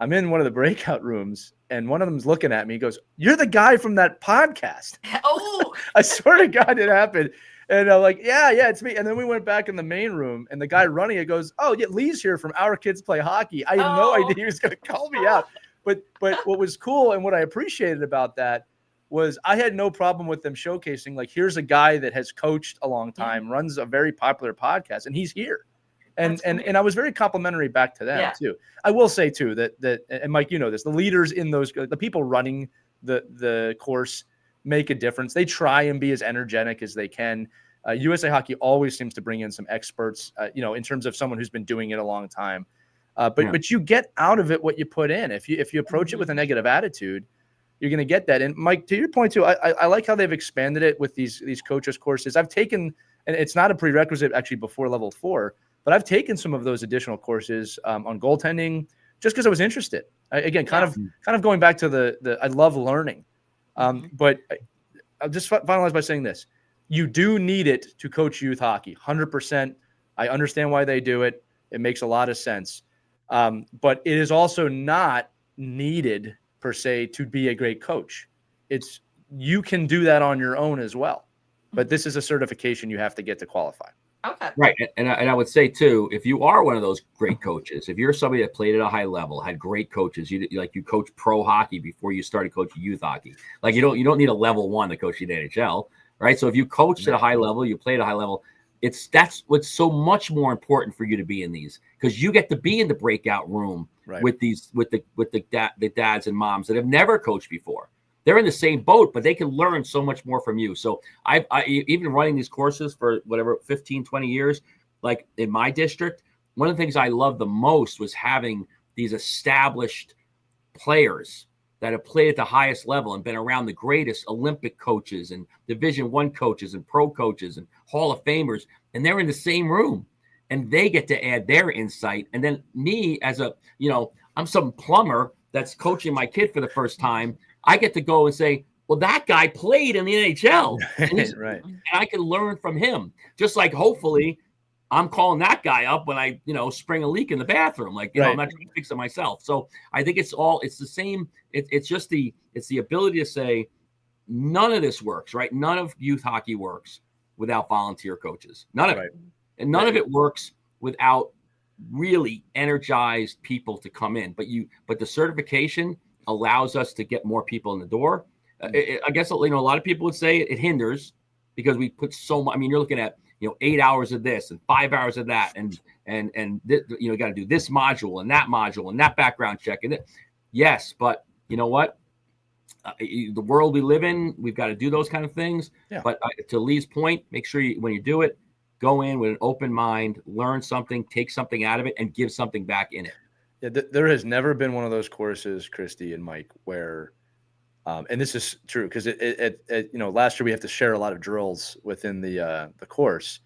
I'm in one of the breakout rooms and one of them's looking at me. He goes, "You're the guy from that podcast." Oh, I swear to God it happened. And I'm like, yeah, it's me. And then we went back in the main room and the guy running it goes, "Oh, yeah, Lee's here from Our Kids Play Hockey." I had no idea he was going to call me out. But what was cool and what I appreciated about that was I had no problem with them showcasing, like, here's a guy that has coached a long time, runs a very popular podcast, and he's here. And I was very complimentary back to them too. I will say too that and Mike, you know this, the leaders in the people running the course make a difference. They try and be as energetic as they can. USA Hockey always seems to bring in some experts, you know, in terms of someone who's been doing it a long time. But you get out of it what you put in. If you approach it with a negative attitude, you're going to get that. And Mike, to your point too, I like how they've expanded it with these coaches courses. I've taken, and it's not a prerequisite actually before level 4. But I've taken some of those additional courses on goaltending just because I was interested. Again, kind of going back to the I love learning. But I'll just finalize by saying this. You do need it to coach youth hockey, 100%. I understand why they do it. It makes a lot of sense. But it is also not needed per se to be a great coach. You can do that on your own as well. But this is a certification you have to get to qualify. Okay. Right. And I would say, too, if you are one of those great coaches, if you're somebody that played at a high level, had great coaches, you coach pro hockey before you started coaching youth hockey. Like you don't need a level 1 to coach the NHL. Right. So if you coached at a high level, you played at a high level, that's what's so much more important for you to be in these, because you get to be in the breakout room with the dads and moms that have never coached before. they're in the same boat, but they can learn so much more from you. So I even running these courses for whatever, 15, 20 years, like in my district, one of the things I loved the most was having these established players that have played at the highest level and been around the greatest Olympic coaches and Division I coaches and pro coaches and Hall of Famers, and they're in the same room, and they get to add their insight. And then me as a, I'm some plumber that's coaching my kid for the first time. I get to go and say, well, that guy played in the NHL, and, Right. and I can learn from him. Just like hopefully I'm calling that guy up when I, spring a leak in the bathroom. Like, Right. I'm not trying to fix it myself. So I think it's the same. It's just the ability to say none of this works, right? None of youth hockey works without volunteer coaches. None of it. And none of it works without really energized people to come in. But the certification allows us to get more people in the door. I guess, a lot of people would say it hinders because we put so much. I mean, you're looking at, 8 hours of this and 5 hours of that. And you got to do this module and that background check. And yes, but you know what? The world we live in, we've got to do those kind of things. Yeah. But to Lee's point, make sure when you do it, go in with an open mind, learn something, take something out of it, and give something back in it. Yeah, there has never been one of those courses, Christy and Mike, where, and this is true because last year we have to share a lot of drills within the course,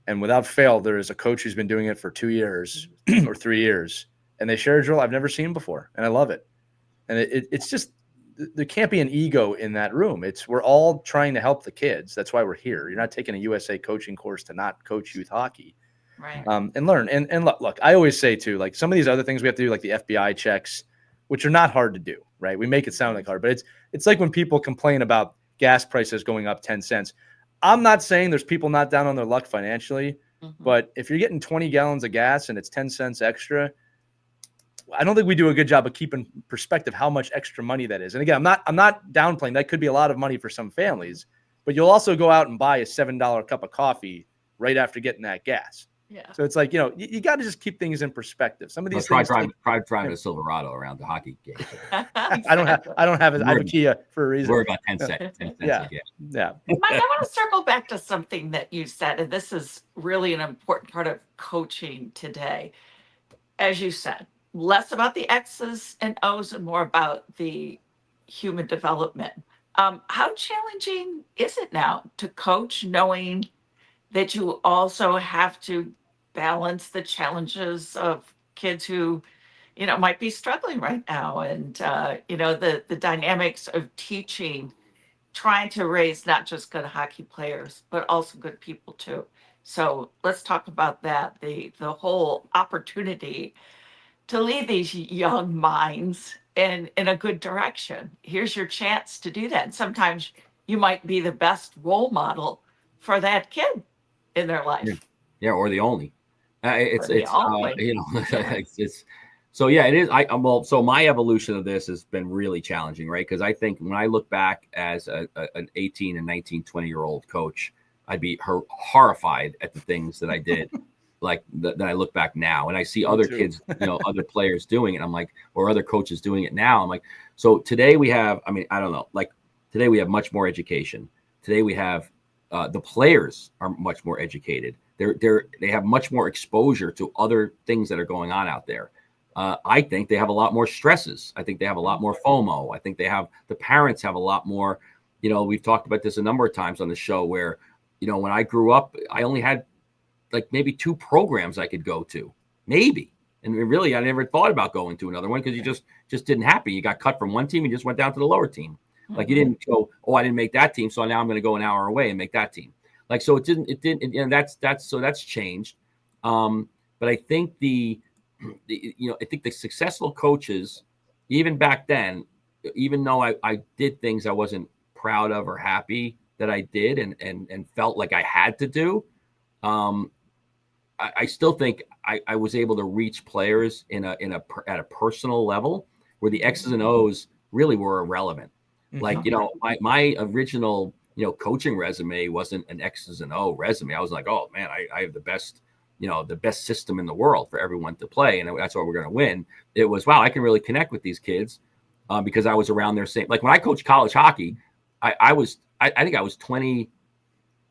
and without fail, there is a coach who's been doing it for 2 years or 3 years, and they share a drill I've never seen before, and I love it. And it's just, there can't be an ego in that room. We're all trying to help the kids. That's why we're here. You're not taking a USA coaching course to not coach youth hockey. Right. And learn. And look, I always say too, like some of these other things we have to do, like the FBI checks, which are not hard to do, right? We make it sound like hard, but it's like when people complain about gas prices going up 10 cents. I'm not saying there's people not down on their luck financially, but if you're getting 20 gallons of gas and it's 10 cents extra, I don't think we do a good job of keeping perspective how much extra money that is. And again, I'm not downplaying. That could be a lot of money for some families, but you'll also go out and buy a $7 cup of coffee right after getting that gas. Yeah. So it's like, you got to just keep things in perspective. Some of these try things driving a Silverado around the hockey game. I don't have it. I have a Kia for a reason. We're about 10 cents. Yeah. Mike, I want to circle back to something that you said, and this is really an important part of coaching today. As you said, less about the X's and O's and more about the human development. How challenging is it now to coach knowing that you also have to balance the challenges of kids who, might be struggling right now, and the dynamics of teaching, trying to raise not just good hockey players but also good people too. So let's talk about that, the whole opportunity to lead these young minds in a good direction. Here's your chance to do that, and sometimes you might be the best role model for that kid in their life. Yeah, or the only. It's it is. So it is. So my evolution of this has been really challenging, right? Because I think when I look back as an 18 and 19, 20-year-old coach, I'd be horrified at the things that I did. Like that I look back now and I see other kids, other players doing it. I'm like, or other coaches doing it now. I'm like, so today we have, I don't know, like today we have much more education. Today we have the players are much more educated. They have much more exposure to other things that are going on out there. I think they have a lot more stresses. I think they have a lot more FOMO. I think the parents have a lot more, we've talked about this a number of times on the show where, when I grew up, I only had like maybe 2 programs I could go to, maybe. And really, I never thought about going to another one because you just didn't happen. You got cut from one team and just went down to the lower team. Like you didn't go, oh, I didn't make that team, so now I'm going to go an hour away and make that team. Like, so it didn't, and that's changed. But I think I think the successful coaches, even back then, even though I did things I wasn't proud of or happy that I did and felt like I had to do, I still think I was able to reach players at a personal level where the X's and O's really were irrelevant. Like, my original, coaching resume wasn't an X's and O resume. I was like, oh man, I have the best system in the world for everyone to play. And that's why we're going to win. It was, wow, I can really connect with these kids. because I was around their same. Like when I coached college hockey, I think I was 20.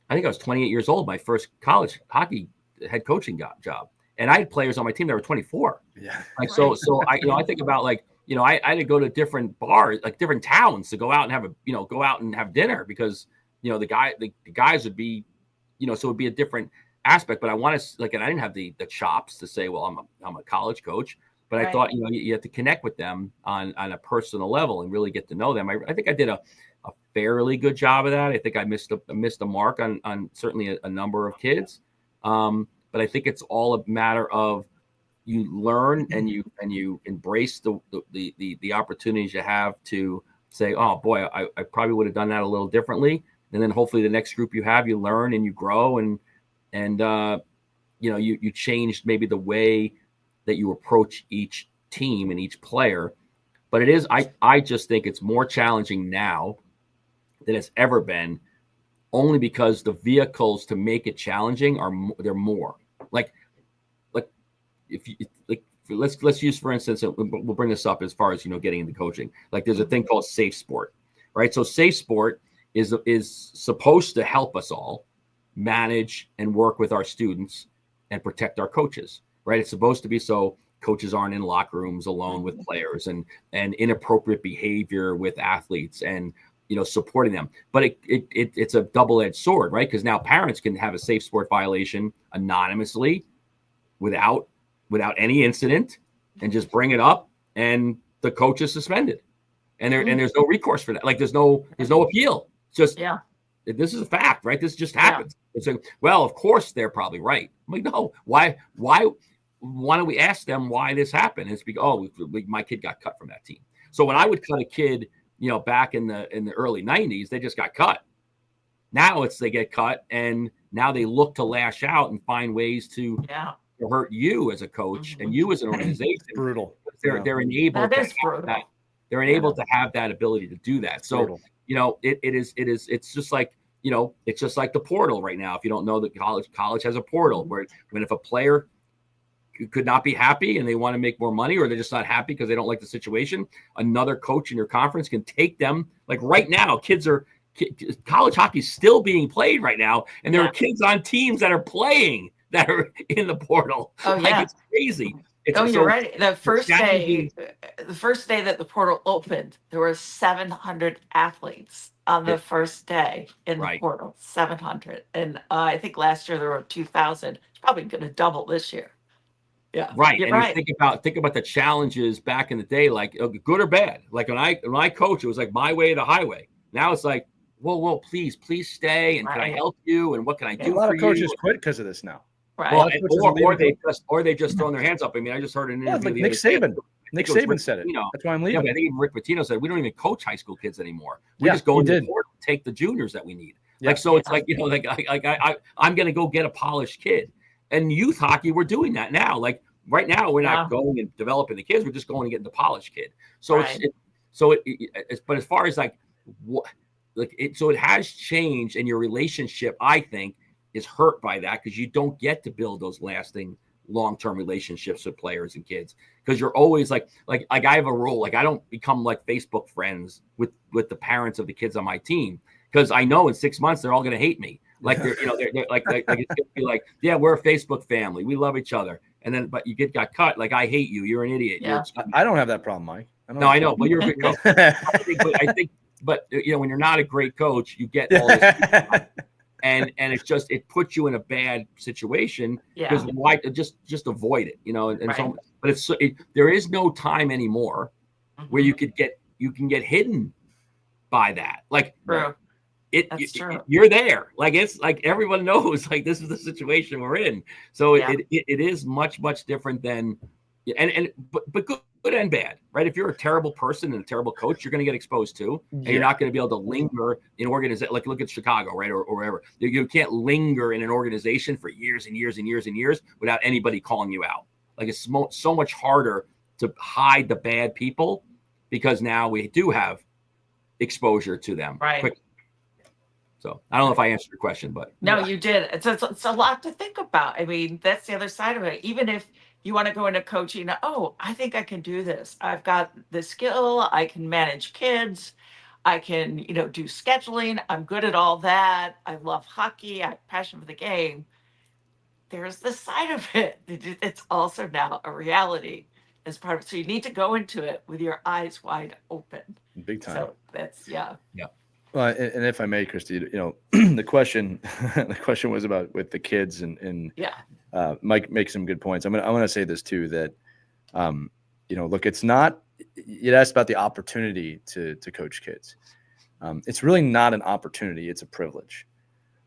I think I was 28 years old. My first college hockey head coaching job, and I had players on my team that were 24. Yeah. Like so I think about like I had to go to different bars, like different towns, to go out and have dinner because the guys would be, so it would be a different aspect. But I want to and I didn't have the chops to say, well, I'm a college coach, but I thought you have to connect with them on a personal level and really get to know them. I think I did a fairly good job of that. I think I missed a mark on certainly a number of kids, but I think it's all a matter of you learn and you embrace the opportunities you have to say, oh boy, I probably would have done that a little differently, and then hopefully the next group you have, you learn and you grow and you changed maybe the way that you approach each team and each player. But it is, I just think it's more challenging now than it's ever been, only because the vehicles to make it challenging they're more. Like if you let's use, for instance, we'll bring this up as far as getting into coaching. Like there's a thing called Safe Sport, right? So Safe Sport is supposed to help us all manage and work with our students and protect our coaches, right? It's supposed to be so coaches aren't in locker rooms alone with players and inappropriate behavior with athletes and supporting them. But it's a double-edged sword, right? Because now parents can have a Safe Sport violation anonymously without any incident and just bring it up, and the coach is suspended, and there's no recourse for that. Like there's no appeal. It's just this is a fact, right? This just happens. It's like, well, of course they're probably right. I'm like, no, why don't we ask them why this happened? It's because my kid got cut from that team. So when I would cut a kid, back in the early 90s, they just got cut. Now they get cut, and now they look to lash out and find ways to hurt you as a coach and you as an organization. Brutal. They're enabled they're enabled to have that ability to do that. So brutal. It's just like the portal right now. If you don't know that college has a portal where if a player could not be happy and they want to make more money, or they're just not happy because they don't like the situation, another coach in your conference can take them. Like right now, college hockey is still being played right now, and there are kids on teams that are playing that are in the portal. Oh yeah, it's crazy. You're right. The first day that the portal opened, there were 700 athletes on the first day in the portal. 700, and I think last year there were 2,000. It's probably going to double this year. Yeah, right. And you think about the challenges back in the day, like good or bad. Like when I coach, it was like my way or the highway. Now it's like, whoa, please stay, and can I help you, and what can I do for you? A lot of coaches quit because of this now. Right. Well, or they just thrown their hands up. I mean, I just heard an interview. Like Nick Saban. Nick Saban said it. That's why I'm leaving. Yeah, but I think even Rick Pitino said we don't even coach high school kids anymore. We just go into the court and take the juniors that we need. Like so, it's like I'm going to go get a polished kid. And youth hockey, we're doing that now. Like right now, we're not going and developing the kids. We're just going and getting the polished kid. So but as far as so it has changed, and your relationship, I think, is hurt by that because you don't get to build those lasting long-term relationships with players and kids because you're always like I have a rule, like I don't become like Facebook friends with the parents of the kids on my team because I know in 6 months they're all going to hate me. Like they're like it's gonna be like, yeah, we're a Facebook family, we love each other, and then but you got cut, like I hate you, you're an idiot. Yeah. I don't have that problem, Mike. I know, but you're a good coach. I think, but when you're not a great coach, you get all this. And it's just, it puts you in a bad situation because why just avoid it, and so, but there is no time anymore where you can get hidden by that. Like you're there. Like it's like everyone knows like this is the situation we're in. So it is much different than but good and bad, right? If you're a terrible person and a terrible coach, you're going to get exposed too, and you're not going to be able to linger in organization. Like look at Chicago, right, or wherever. You can't linger in an organization for years and years and years and years without anybody calling you out. Like it's so much harder to hide the bad people because now we do have exposure to them. Right. So I don't know if I answered your question, but no, you did. It's a lot to think about. I mean, that's the other side of it. Even if you want to go into coaching. Oh, I think I can do this. I've got the skill. I can manage kids. I can, do scheduling. I'm good at all that. I love hockey. I have passion for the game. There's the side of it. It's also now a reality as part of it. So you need to go into it with your eyes wide open. Big time. So that's, yeah. Well, and if I may, Christy, the question was about with the kids, and Yeah. Mike makes some good points. I want to say this too, that look, it's not. You asked about the opportunity to coach kids. It's really not an opportunity; it's a privilege.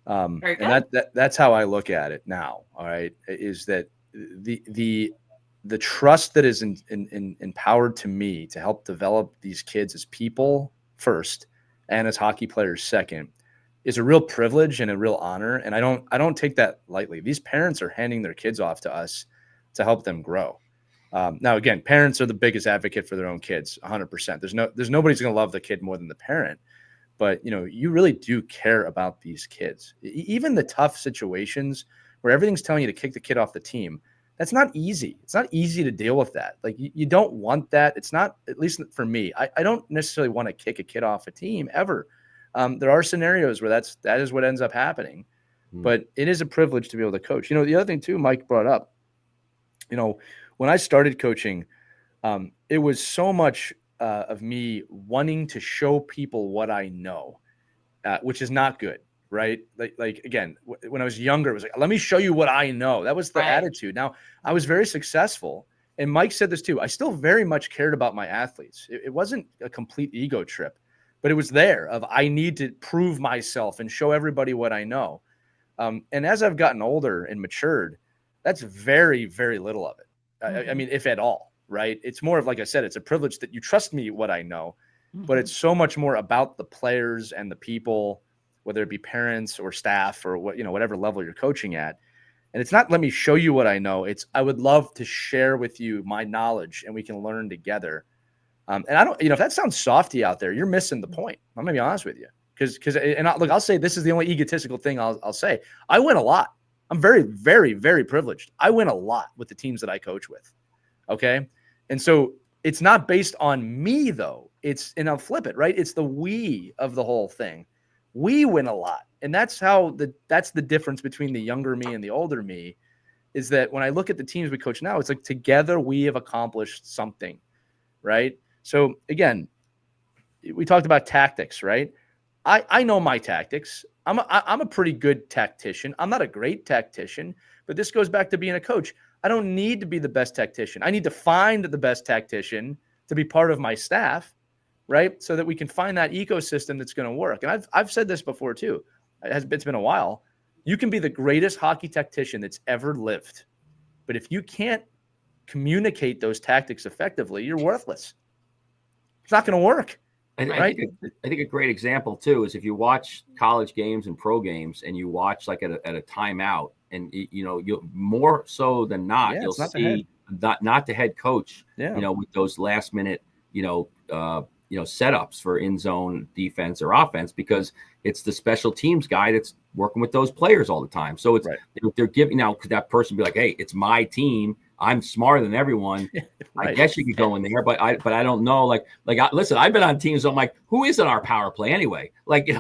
Very good. And that's how I look at it now. All right, is that the trust that is empowered to me to help develop these kids as people first and as hockey players second is a real privilege and a real honor. And I don't take that lightly. These parents are handing their kids off to us to help them grow. Now, again, parents are the biggest advocate for their own kids, 100%. There's nobody's going to love the kid more than the parent. But, you really do care about these kids. Even the tough situations where everything's telling you to kick the kid off the team, that's not easy. It's not easy to deal with that. Like, you don't want that. It's not, at least for me, I don't necessarily want to kick a kid off a team ever. There are scenarios where that is what ends up happening. But it is a privilege to be able to coach. The other thing too, Mike brought up, when I started coaching, it was so much of me wanting to show people what I know, which is not good, right? Like again, when I was younger, it was like, let me show you what I know. That was the attitude. Now, I was very successful, and Mike said this too. I still very much cared about my athletes. It wasn't a complete ego trip, but it was there of I need to prove myself and show everybody what I know. And as I've gotten older and matured, that's very, very little of it. I mean, if at all. Right. It's more of, like I said, it's a privilege that you trust me what I know, but it's so much more about the players and the people, whether it be parents or staff or whatever level you're coaching at. And it's not, let me show you what I know. It's, I would love to share with you my knowledge and we can learn together. And I don't, if that sounds softy out there, you're missing the point. I'm gonna be honest with you. Look, I'll say this is the only egotistical thing I'll say. I win a lot. I'm very, very, very privileged. I win a lot with the teams that I coach with. Okay. And so it's not based on me though. And I'll flip it, right? It's the we of the whole thing. We win a lot. And that's the difference between the younger me and the older me, is that when I look at the teams we coach now, it's like together we have accomplished something. Right. So again, we talked about tactics, right? I know my tactics. I'm a pretty good tactician. I'm not a great tactician, but this goes back to being a coach. I don't need to be the best tactician. I need to find the best tactician to be part of my staff, right? So that we can find that ecosystem that's going to work. And I've said this before too. It's been a while. You can be the greatest hockey tactician that's ever lived, but if you can't communicate those tactics effectively, you're worthless. It's not going to work. I think a great example too is if you watch college games and pro games and you watch like at a timeout, and you more so than not, you'll see not the head coach, with those last minute, setups for in zone defense or offense, because it's the special teams guy that's working with those players all the time. So it's they're giving, now could that person be like, hey, it's my team, I'm smarter than everyone. I guess you could go in there, but I don't know. Listen, I've been on teams. So I'm like, who is in our power play anyway? Who do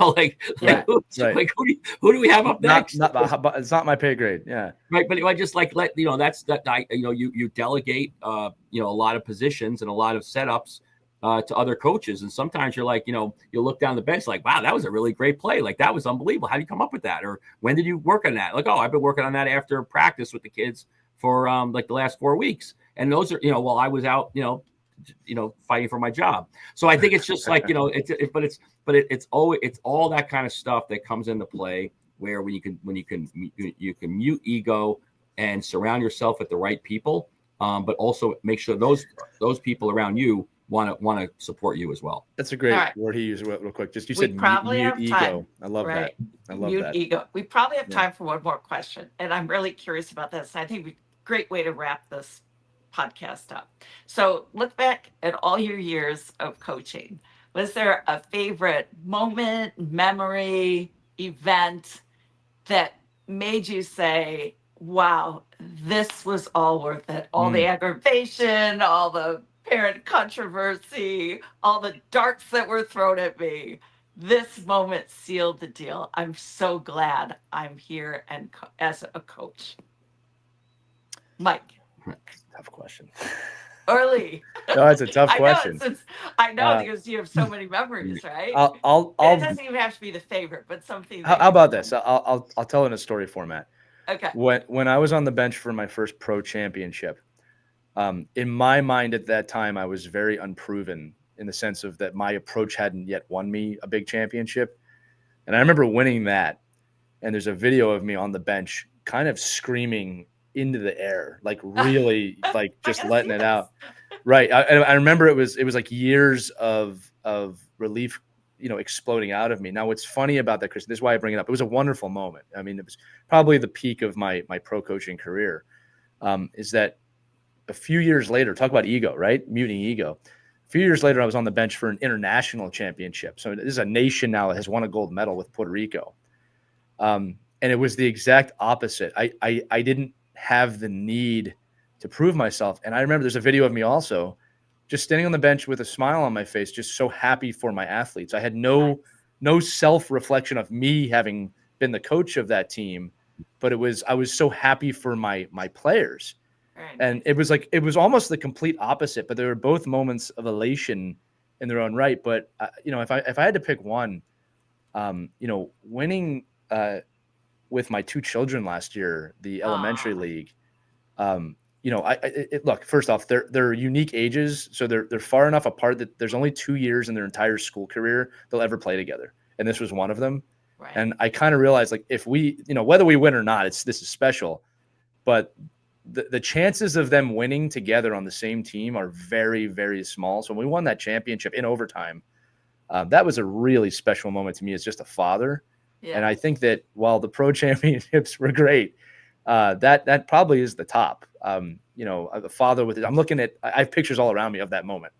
we have up next? It's not my pay grade. Yeah. Right. But I just you delegate, a lot of positions and a lot of setups to other coaches. And sometimes you're like, you look down the bench like, wow, that was a really great play. Like, that was unbelievable. How do you come up with that? Or when did you work on that? Like, oh, I've been working on that after practice with the kids for the last 4 weeks. And those are, while I was out, fighting for my job. So I think it's just like, it's all that kind of stuff that comes into play, where when you can mute ego and surround yourself with the right people, but also make sure those people around you want to support you as well. That's a great word he used real quick. Just you said mute ego. I love that. I love that. Ego. We probably have time for one more question, and I'm really curious about this. And I think great way to wrap this podcast up. So look back at all your years of coaching. Was there a favorite moment, memory, event that made you say, wow, this was all worth it. All the aggravation, all the parent controversy, all the darts that were thrown at me. This moment sealed the deal. I'm so glad I'm here and as a coach. Mike. Tough question. Early. No, it's a tough I know question. I know because you have so many memories, right? I'll It doesn't even have to be the favorite, but something that how you about this? remember. I'll tell it in a story format. Okay. When I was on the bench for my first pro championship, in my mind at that time, I was very unproven in the sense of that my approach hadn't yet won me a big championship. And I remember winning that. And there's a video of me on the bench kind of screaming into the air, like really like I just gotta letting see it this. out. Right. I remember it was like years of relief, exploding out of me. Now, what's funny about that, Chris, this is why I bring it up. It was a wonderful moment. I mean, it was probably the peak of my pro coaching career. Is that a few years later, talk about ego, right? Muting ego. A few years later, I was on the bench for an international championship. So this is a nation now that has won a gold medal with Puerto Rico. And it was the exact opposite. I didn't have the need to prove myself. And I remember there's a video of me also just standing on the bench with a smile on my face, just so happy for my athletes. I had no self-reflection of me having been the coach of that team, but I was so happy for my players. Very And nice. it was almost the complete opposite, but they were both moments of elation in their own right. But if I had to pick one, winning with my two children last year, the elementary league. Look, first off, they're unique ages, so they're far enough apart that there's only 2 years in their entire school career they'll ever play together, and this was one of them. Right. And I kind of realized, like, if we, whether we win or not, this is special, but the chances of them winning together on the same team are very, very small. So when we won that championship in overtime, that was a really special moment to me as just a father. Yeah. And I think that while the pro championships were great, that probably is the top. The father with it. I'm looking at. I have pictures all around me of that moment.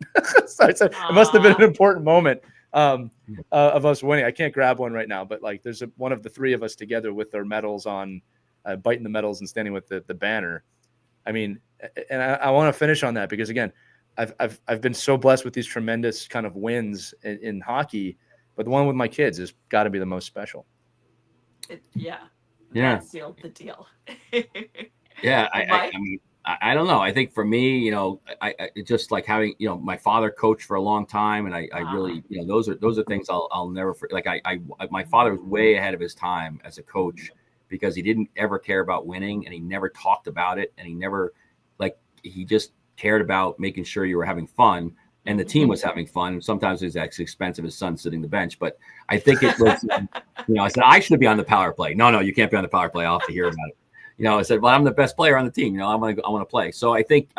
So it must have been an important moment of us winning. I can't grab one right now, but like there's one of the three of us together with our medals on, biting the medals and standing with the banner. I mean, and I want to finish on that because again, I've been so blessed with these tremendous kind of wins in hockey, but the one with my kids has got to be the most special. That sealed the deal. Yeah, I mean, I don't know. I think for me, I just like having, my father coached for a long time, and I really, those are things I'll never forget. Like my father was way ahead of his time as a coach because he didn't ever care about winning, and he never talked about it, and he just cared about making sure you were having fun. And the team was having fun. Sometimes it was at the expense of his son sitting the bench. But I think it was, I said, I should be on the power play. No, you can't be on the power play. I'll have to hear about it. I said, well, I'm the best player on the team. I want to play. So I think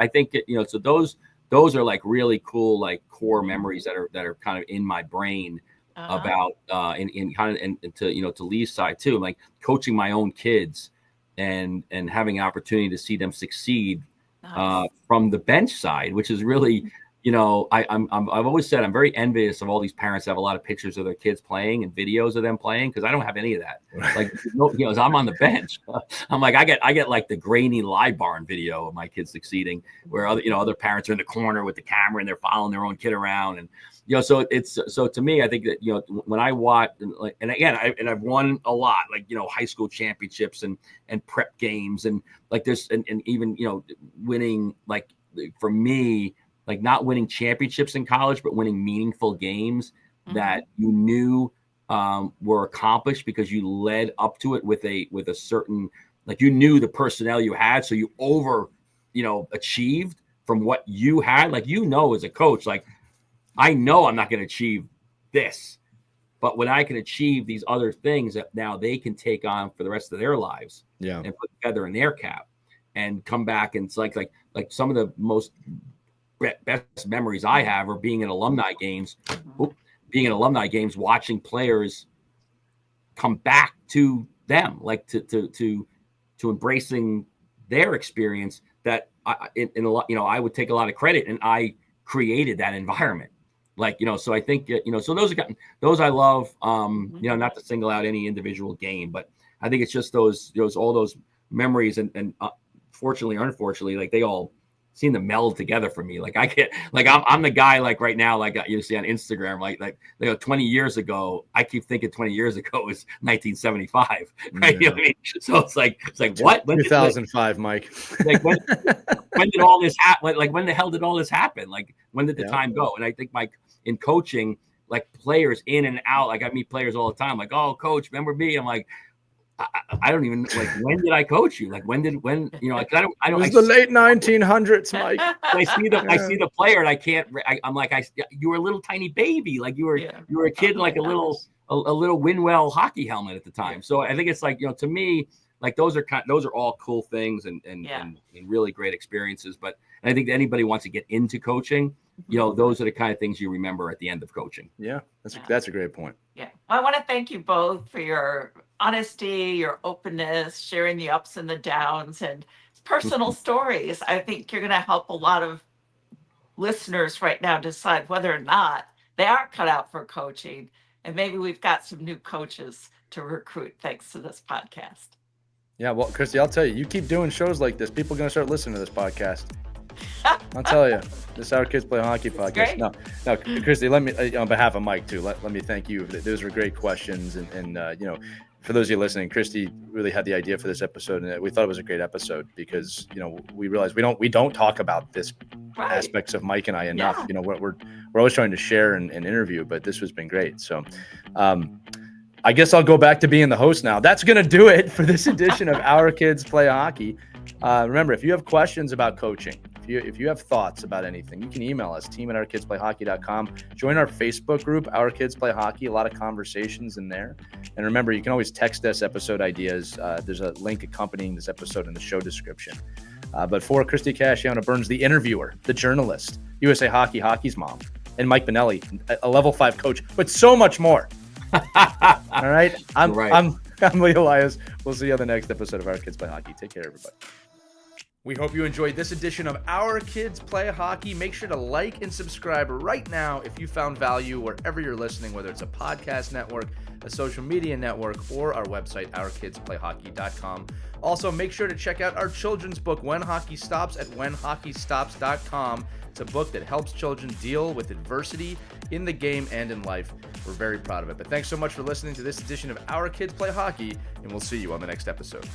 so those are like really cool, like core memories that are kind of in my brain about in kind of and to Lee's side too, like coaching my own kids and having an opportunity to see them succeed from the bench side, which is really, I've always said I'm very envious of all these parents that have a lot of pictures of their kids playing and videos of them playing, because I don't have any of that. Like, as I'm on the bench, I'm like, I get like the grainy live barn video of my kids succeeding, where other parents are in the corner with the camera and they're following their own kid around, and so to me, I think that when I watch, and again, I've won a lot, like high school championships and prep games, and like this, and even winning, like for me, like not winning championships in college, but winning meaningful games that you knew were accomplished because you led up to it with a certain, like you knew the personnel you had, so you achieved from what you had, like as a coach, like I know I'm not going to achieve this, but when I can achieve these other things that now they can take on for the rest of their lives, and put feather in their cap and come back, and it's like some of the most best memories I have are being in alumni games, watching players come back to them, like to embracing their experience that in a lot, I would take a lot of credit, and I created that environment. Like, so I think, so those I love, not to single out any individual game, but I think it's just all those memories, and fortunately or unfortunately, like they all seem to meld together for me. Like I get, like I'm the guy, like right now, like you see on Instagram, like 20 years ago, I keep thinking 20 years ago was 1975, right? Yeah. You know what I mean? So it's like what? When 2005, Mike. Like when did all this happen? Like when the hell did all this happen? Like when did the time go? And I think in coaching, like players in and out, like I meet players all the time, like, oh, coach, remember me? I'm like, I don't even, like, when did I coach you? Like when, you know, like I don't. It was the late 1900s, Mike. I see the player and I can't. I'm like, you were a little tiny baby, like you were a kid, like a little Winwell hockey helmet at the time. So I think it's like, you know, to me, like those are all cool things and really great experiences. But I think anybody wants to get into coaching, you know, those are the kind of things you remember at the end of coaching. Yeah, that's a great point. Yeah, well, I want to thank you both for your honesty, your openness, sharing the ups and the downs, and personal stories. I think you're going to help a lot of listeners right now decide whether or not they are cut out for coaching, and maybe we've got some new coaches to recruit thanks to this podcast. Yeah, well, Christy, I'll tell you, you keep doing shows like this, people are going to start listening to this podcast. I'll tell you, this is Our Kids Play Hockey podcast. No, Christy, let me, on behalf of Mike too, let me thank you. Those were great questions, and you know, for those of you listening, Christy really had the idea for this episode, and we thought it was a great episode because, you know, we realized we don't talk about this aspects of Mike and I enough. You know, we're always trying to share and interview, but this has been great. So, I guess I'll go back to being the host now. That's going to do it for this edition of Our Kids Play Hockey. Remember, if you have questions about coaching, if you have thoughts about anything, you can email us, team@ourkidsplayhockey.com. Join our Facebook group, Our Kids Play Hockey. A lot of conversations in there. And remember, you can always text us episode ideas. There's a link accompanying this episode in the show description. But for Christy Casciano Burns, the interviewer, the journalist, USA Hockey, Hockey's mom, and Mike Benelli, a level 5 coach, but so much more. All right. I'm Lee Elias. We'll see you on the next episode of Our Kids Play Hockey. Take care, everybody. We hope you enjoyed this edition of Our Kids Play Hockey. Make sure to like and subscribe right now if you found value wherever you're listening, whether it's a podcast network, a social media network, or our website, ourkidsplayhockey.com. Also, make sure to check out our children's book, When Hockey Stops, at whenhockeystops.com. It's a book that helps children deal with adversity in the game and in life. We're very proud of it. But thanks so much for listening to this edition of Our Kids Play Hockey, and we'll see you on the next episode.